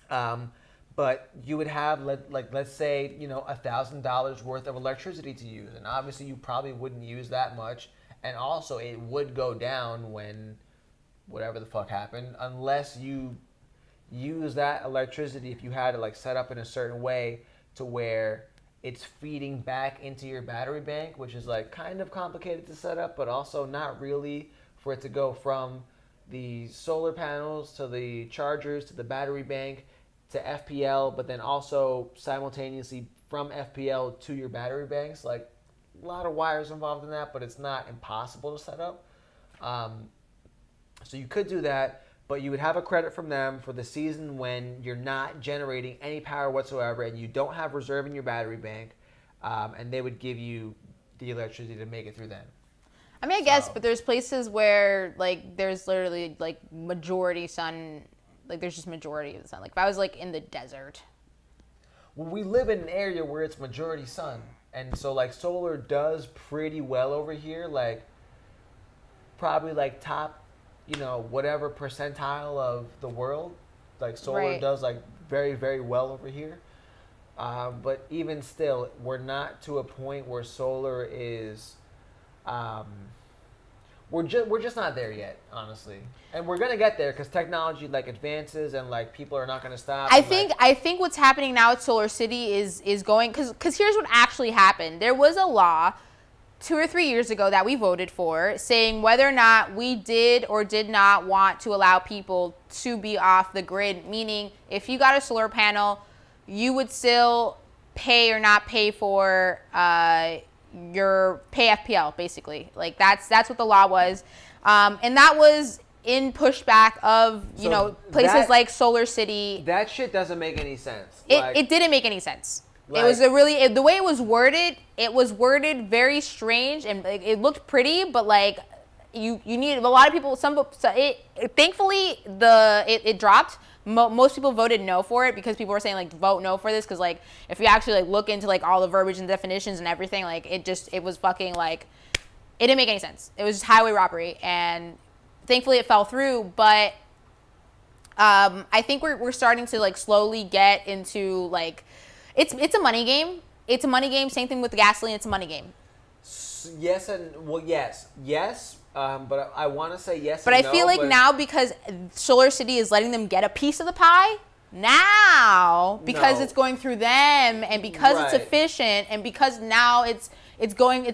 But you would have, let's say, $1,000 worth of electricity to use. And obviously you probably wouldn't use that much. And also, it would go down when whatever the fuck happened, unless you use that electricity, if you had it like set up in a certain way to where it's feeding back into your battery bank, which is like kind of complicated to set up, but also not really for it to go from the solar panels to the chargers to the battery bank to FPL, but then also simultaneously from FPL to your battery banks. Like, a lot of wires involved in that, but it's not impossible to set up. So you could do that, but you would have a credit from them for the season when you're not generating any power whatsoever and you don't have reserve in your battery bank, and they would give you the electricity to make it through then. I mean, I guess, but there's places where like there's literally like majority sun, like there's just majority of the sun. Like if I was like in the desert. Well, we live in an area where it's majority sun. And so, like, solar does pretty well over here. Like, probably, like, top, whatever percentile of the world. Like, solar does, like, very, very well over here. But even still, we're not to a point where solar is... We're just not there yet, honestly. And we're going to get there because technology, like, advances and, like, people are not going to stop. I think what's happening now at Solar City is going... Because here's what actually happened. There was a law 2 or 3 years ago that we voted for saying whether or not we did or did not want to allow people to be off the grid. Meaning, if you got a solar panel, you would still pay or not pay for... your pay FPL, basically. Like that's what the law was, and that was in pushback of places like Solar City. That shit doesn't make any sense. It didn't make any sense. It was the way it was worded. It was worded very strange, and it looked pretty, but like you needed a lot of people. Thankfully it dropped. Most people voted no for it because people were saying like vote no for this because like if you actually like look into like all the verbiage and definitions and everything, like it was fucking like it didn't make any sense. It was just highway robbery, and thankfully it fell through. But I think we're starting to like slowly get into like it's a money game. It's a money game. Same thing with the gasoline. It's a money game. Yes and well, yes. But I want to say yes. But and I feel no, like but now, because Solar City is letting them get a piece of the pie now, because No. it's going through them, and because it's Right. efficient, and because now it's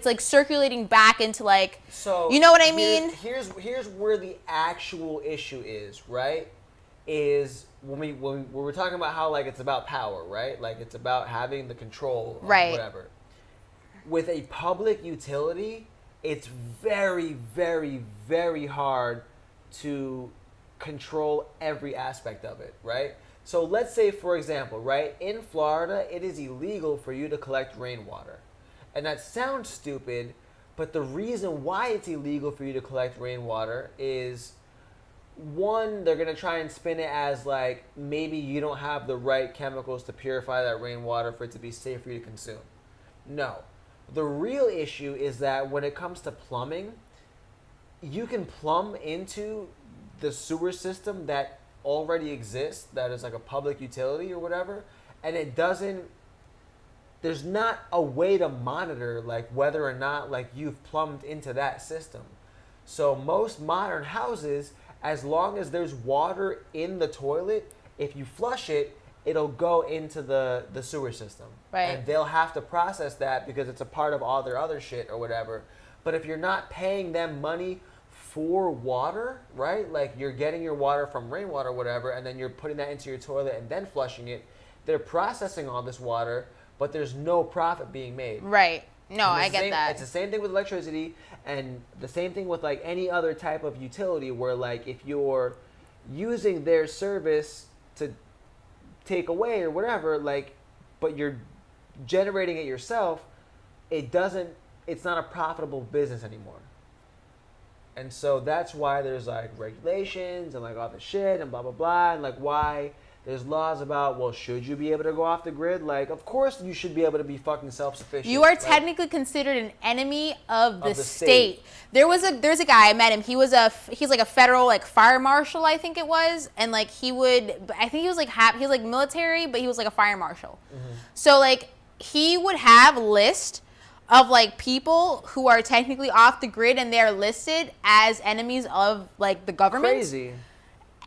like circulating back into like, So you know what I here's- mean? Here's where the actual issue is, right? Is when we're talking about how like it's about power, right? Like it's about having the control of Right. whatever. With a public utility, it's very, very, very hard to control every aspect of it, right? So let's say, for example, right, in Florida, it is illegal for you to collect rainwater. And that sounds stupid, but the reason why it's illegal for you to collect rainwater is, one, they're going to try and spin it as like maybe you don't have the right chemicals to purify that rainwater for it to be safe for you to consume. No. The real issue is that when it comes to plumbing, you can plumb into the sewer system that already exists, that is like a public utility or whatever, and it doesn't, there's not a way to monitor like whether or not like you've plumbed into that system. So most modern houses, as long as there's water in the toilet, if you flush it, it'll go into the sewer system. Right. And they'll have to process that because it's a part of all their other shit or whatever. But if you're not paying them money for water, right? Like you're getting your water from rainwater or whatever, and then you're putting that into your toilet and then flushing it, they're processing all this water, but there's no profit being made. Right. No, And I it's the get same- that. It's the same thing with electricity, and the same thing with like any other type of utility where like if you're using their service to take away or whatever, like, but you're generating it yourself, it's not a profitable business anymore. And so that's why there's like regulations and like all the shit and blah blah blah, and like why there's laws about, well, should you be able to go off the grid? Like, of course you should be able to be fucking self-sufficient. You are Like, technically considered an enemy of the, the state. state. There's a guy, I met him. He's like a federal like fire marshal, I think it was, and like he was like military, but he was like a fire marshal. Mm-hmm. So like he would have a list of like people who are technically off the grid, and they are listed as enemies of like the government. crazy.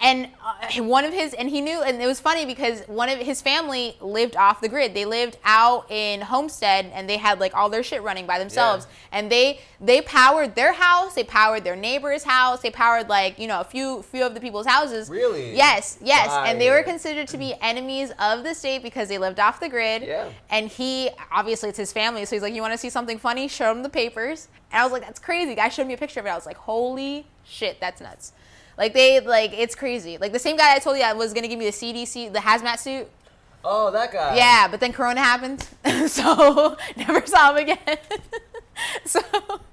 And he knew, and it was funny because one of his family lived off the grid. They lived out in Homestead, and they had like all their shit running by themselves. Yeah. And they powered their house, they powered their neighbor's house, they powered like, you know, a few of the people's houses. Really? Yes. And they were Fire. considered to be enemies of the state because they lived off the grid. Yeah. And he, obviously it's his family, so he's like, you want to see something funny? Show him the papers. And I was like, that's crazy. The guy showed me a picture of it. I was like, holy shit, that's nuts. Like it's crazy. Like the same guy I told you that was gonna give me the CDC, the hazmat suit. Oh, that guy. Yeah, but then Corona happened, so never saw him again. So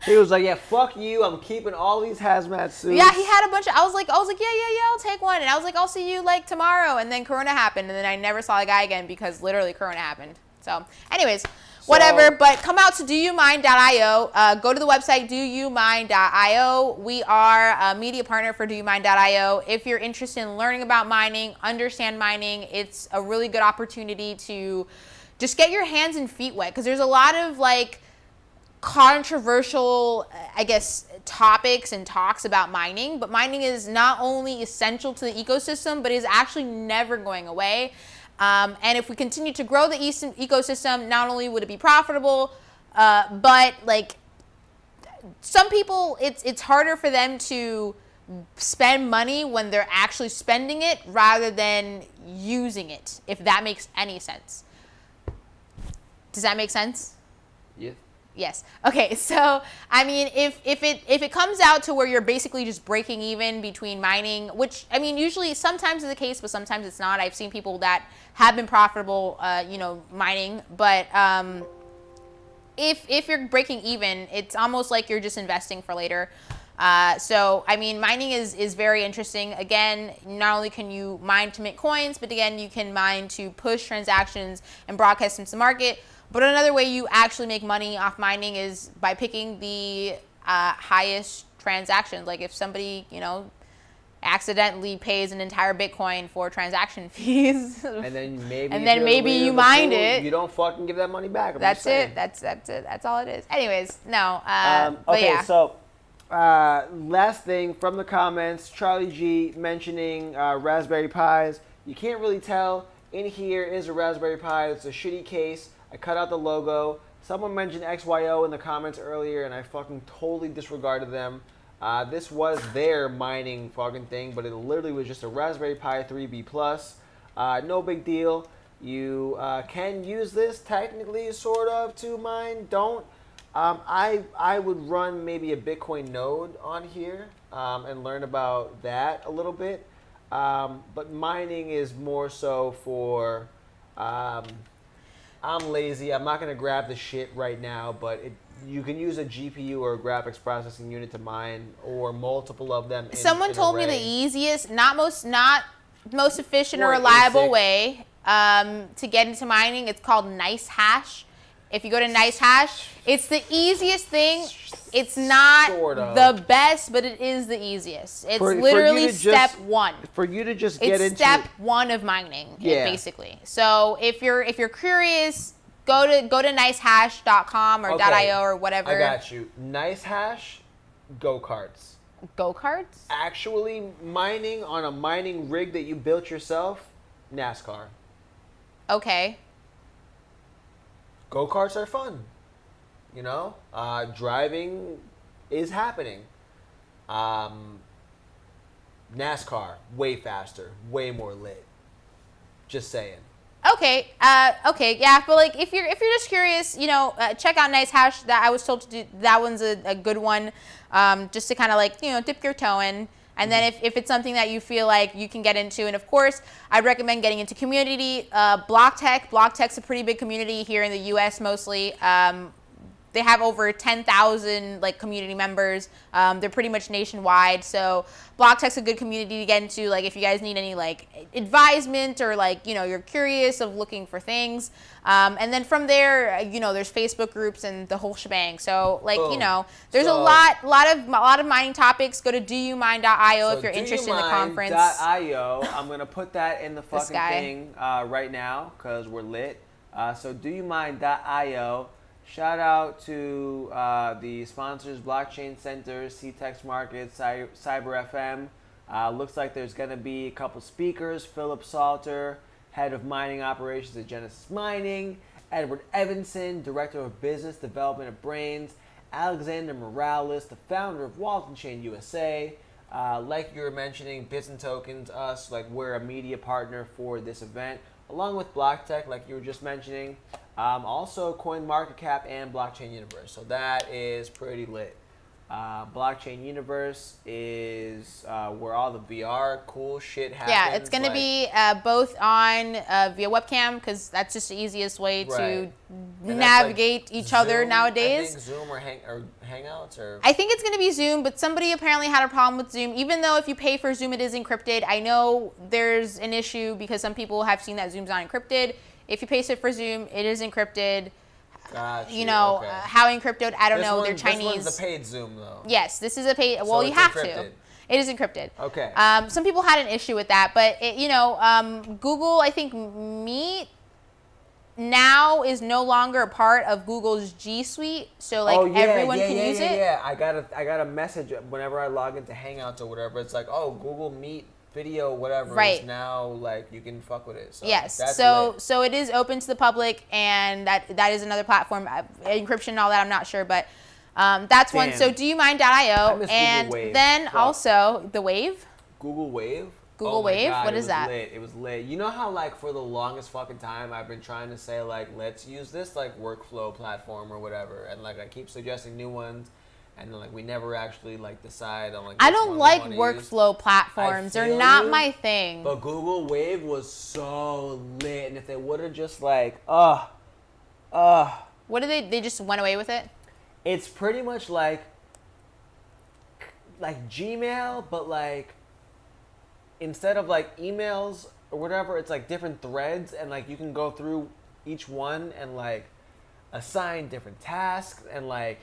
He was like, yeah, fuck you. I'm keeping all these hazmat suits. yeah, he had a bunch of. I was like, yeah, I'll take one, and I was like, I'll see you like tomorrow, and then Corona happened, and then I never saw the guy again because literally Corona happened. So, anyways. Whatever, but come out to doyoumind.io. Go to the website, doyoumind.io. We are a media partner for doyoumind.io. If you're interested in learning about mining, understand mining, it's a really good opportunity to just get your hands and feet wet, because there's a lot of like controversial, I guess, topics and talks about mining, but mining is not only essential to the ecosystem, but is actually never going away. And if we continue to grow the ecosystem, not only would it be profitable, but like some people, it's harder for them to spend money when they're actually spending it rather than using it, if that makes any sense. Does that make sense? Yeah. Yes. Okay. So, I mean, if it comes out to where you're basically just breaking even between mining, which I mean, usually sometimes is the case, but sometimes it's not. I've seen people that have been profitable, mining, but if you're breaking even, it's almost like you're just investing for later. So, I mean, mining is very interesting. Again, not only can you mine to mint coins, but again, you can mine to push transactions and broadcast them to the market. But another way you actually make money off mining is by picking the highest transactions. Like if somebody, accidentally pays an entire Bitcoin for transaction fees. And then maybe and if then you're maybe the leader you of the mined pool, it. You don't fucking give that money back. That's it. That's it. That's all it is. Anyways, no. But Okay, yeah. so last thing from the comments, Charlie G mentioning Raspberry Pis. You can't really tell. In here is a Raspberry Pi. It's a shitty case. I cut out the logo. Someone mentioned XYO in the comments earlier, and I fucking totally disregarded them. This was their mining fucking thing, but it literally was just a Raspberry Pi 3B Plus. No big deal. You can use this technically, sort of, to mine. Don't. I would run maybe a Bitcoin node on here and learn about that a little bit. But mining is more so for, I'm lazy. I'm not going to grab the shit right now, but you can use a GPU or a graphics processing unit to mine, or multiple of them. Someone told me the easiest, not most efficient or Or reliable ASIC. way to get into mining. It's called Nice Hash. If you go to Nice Hash, it's the easiest thing. It's not Sort of. the best, but it is the easiest. It's For you literally to step just- one. For you to just get It's into step one of mining, Yeah. basically. So if you're curious, go to nicehash.com or Okay. .io or whatever. I got you. Nice Hash, go-karts. Go-karts? Actually mining on a mining rig that you built yourself, NASCAR. Okay. Go-karts are fun. You know, driving is happening. NASCAR, way faster, way more lit. Just saying. Okay. Okay. Yeah. But like, if you're just curious, check out Nice Hash. That I was told to do. That one's a good one. Just to kind of like dip your toe in. And then if it's something that you feel like you can get into, and of course, I'd recommend getting into community. Blocktech's a pretty big community here in the U.S. mostly. They have over 10,000 like community members. They're pretty much nationwide. So Blocktech's a good community to get into. Like if you guys need any like advisement or like you're curious of looking for things. And then from there, there's Facebook groups and the whole shebang. So like Boom. there's So- a lot of mining topics. Go to doumine.io if you're interested in the conference. DoYouMind.io. I'm gonna put that in the This fucking guy. thing right now because we're lit. So doyoumind.io. Shout out to the sponsors: Blockchain Center, CTEX Markets, Cyber FM. Looks like there's gonna be a couple speakers: Philip Salter, head of mining operations at Genesis Mining; Edward Evanson, director of business development at Brains; Alexander Morales, the founder of Walton Chain USA. Like you were mentioning, Bits and Tokens, us, like we're a media partner for this event, along with BlockTech, like you were just mentioning. Also CoinMarketCap and Blockchain Universe. So that is pretty lit. Blockchain Universe is where all the VR cool shit happens. Yeah, it's going to be both on via webcam because that's just the easiest way Right. to And that's navigate like each other Zoom, nowadays. I think Zoom or Hangouts or. I think it's going to be Zoom, but somebody apparently had a problem with Zoom. Even though if you pay for Zoom, it is encrypted. I know there's an issue because some people have seen that Zoom's not encrypted. If you pay for Zoom, it is encrypted. Got you. Okay. How encrypted? I don't know. They're This Chinese. one's the paid Zoom though. Yes, this is a paid. So Well, you it's have encrypted. to. It is encrypted. Okay. Some people had an issue with that, but Google, I think Meet now is no longer a part of Google's G Suite, so like everyone can use it. Yeah, I got a message whenever I log into Hangouts or whatever. It's like, oh, Google Meet video whatever Right. is now like you can fuck with it. So Yes, that's so lit. so it is open to the public, and that is another platform. Encryption and all that, I'm not sure, but that's one. Damn. So I doumine.io, miss Google and Wave. then Fuck. also the Wave. Google Wave. Google Oh my Wave? God, What it is was that? Lit. It was lit. You know how like for the longest fucking time I've been trying to say like let's use this like workflow platform or whatever, and like I keep suggesting new ones, and then like we never actually like decide on like. I which don't one we like wanna use. workflow platforms. They're feel not you, my thing. But Google Wave was so lit, and if they would have just like, What did they just went away with it? it's pretty much like Gmail, but like instead of like emails or whatever, it's like different threads, and like you can go through each one and like assign different tasks and like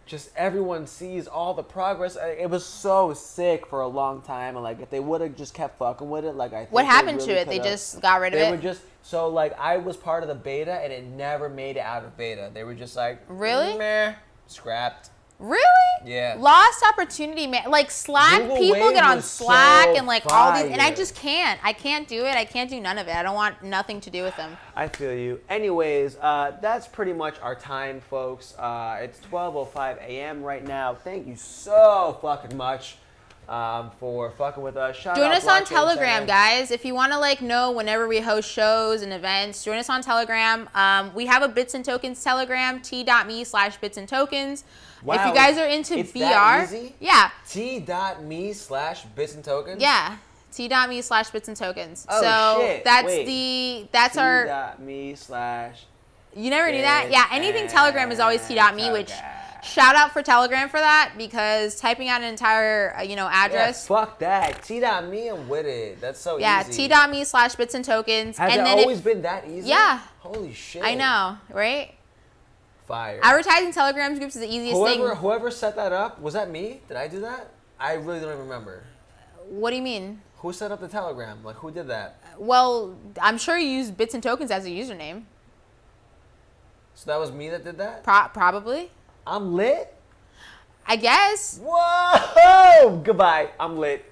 just everyone sees all the progress. It was so sick for a long time, and like if they would have just kept fucking with it, like I think What happened really to it? They just got rid of They it? were just so like I was part of the beta, and it never made it out of beta. They were just like Really? meh, scrapped. Really? Yeah. Lost opportunity, man. Like Slack, Google people Wave get on was Slack so and like all these, and I fire. just can't. I can't do it. I can't do none of it. I don't want nothing to do with them. I feel you. Anyways, that's pretty much our time, folks. It's 12:05 a.m. right now. Thank you so fucking much for fucking with us. Shout Join out us on Blockchain Telegram, Center. guys. If you want to like know whenever we host shows and events, join us on Telegram. We have a Bits and Tokens Telegram, t.me/bits and tokens. If Wow, you guys are into it's VR, that easy? yeah, T.me/bits and tokens. yeah, t.me/bits and tokens. Oh, so shit. that's Wait. our. T.me/. You never knew that? Yeah, anything Telegram is always t.me, which shout out for Telegram for that, because typing out an entire address. Yeah, fuck that. T.me, I'm with it. That's so Yeah, easy. t.me/bits and tokens. Has and it then always been that easy? Yeah. Holy shit. I know, right? Fire. Advertising Telegram groups is the easiest thing. Whoever set that up, was that me? Did I do that? I really don't even remember. What do you mean? Who set up the Telegram? Like, who did that? Well, I'm sure you use Bits and Tokens as a username. So that was me that did that? Probably. I'm lit? I guess. Whoa! Goodbye. I'm lit.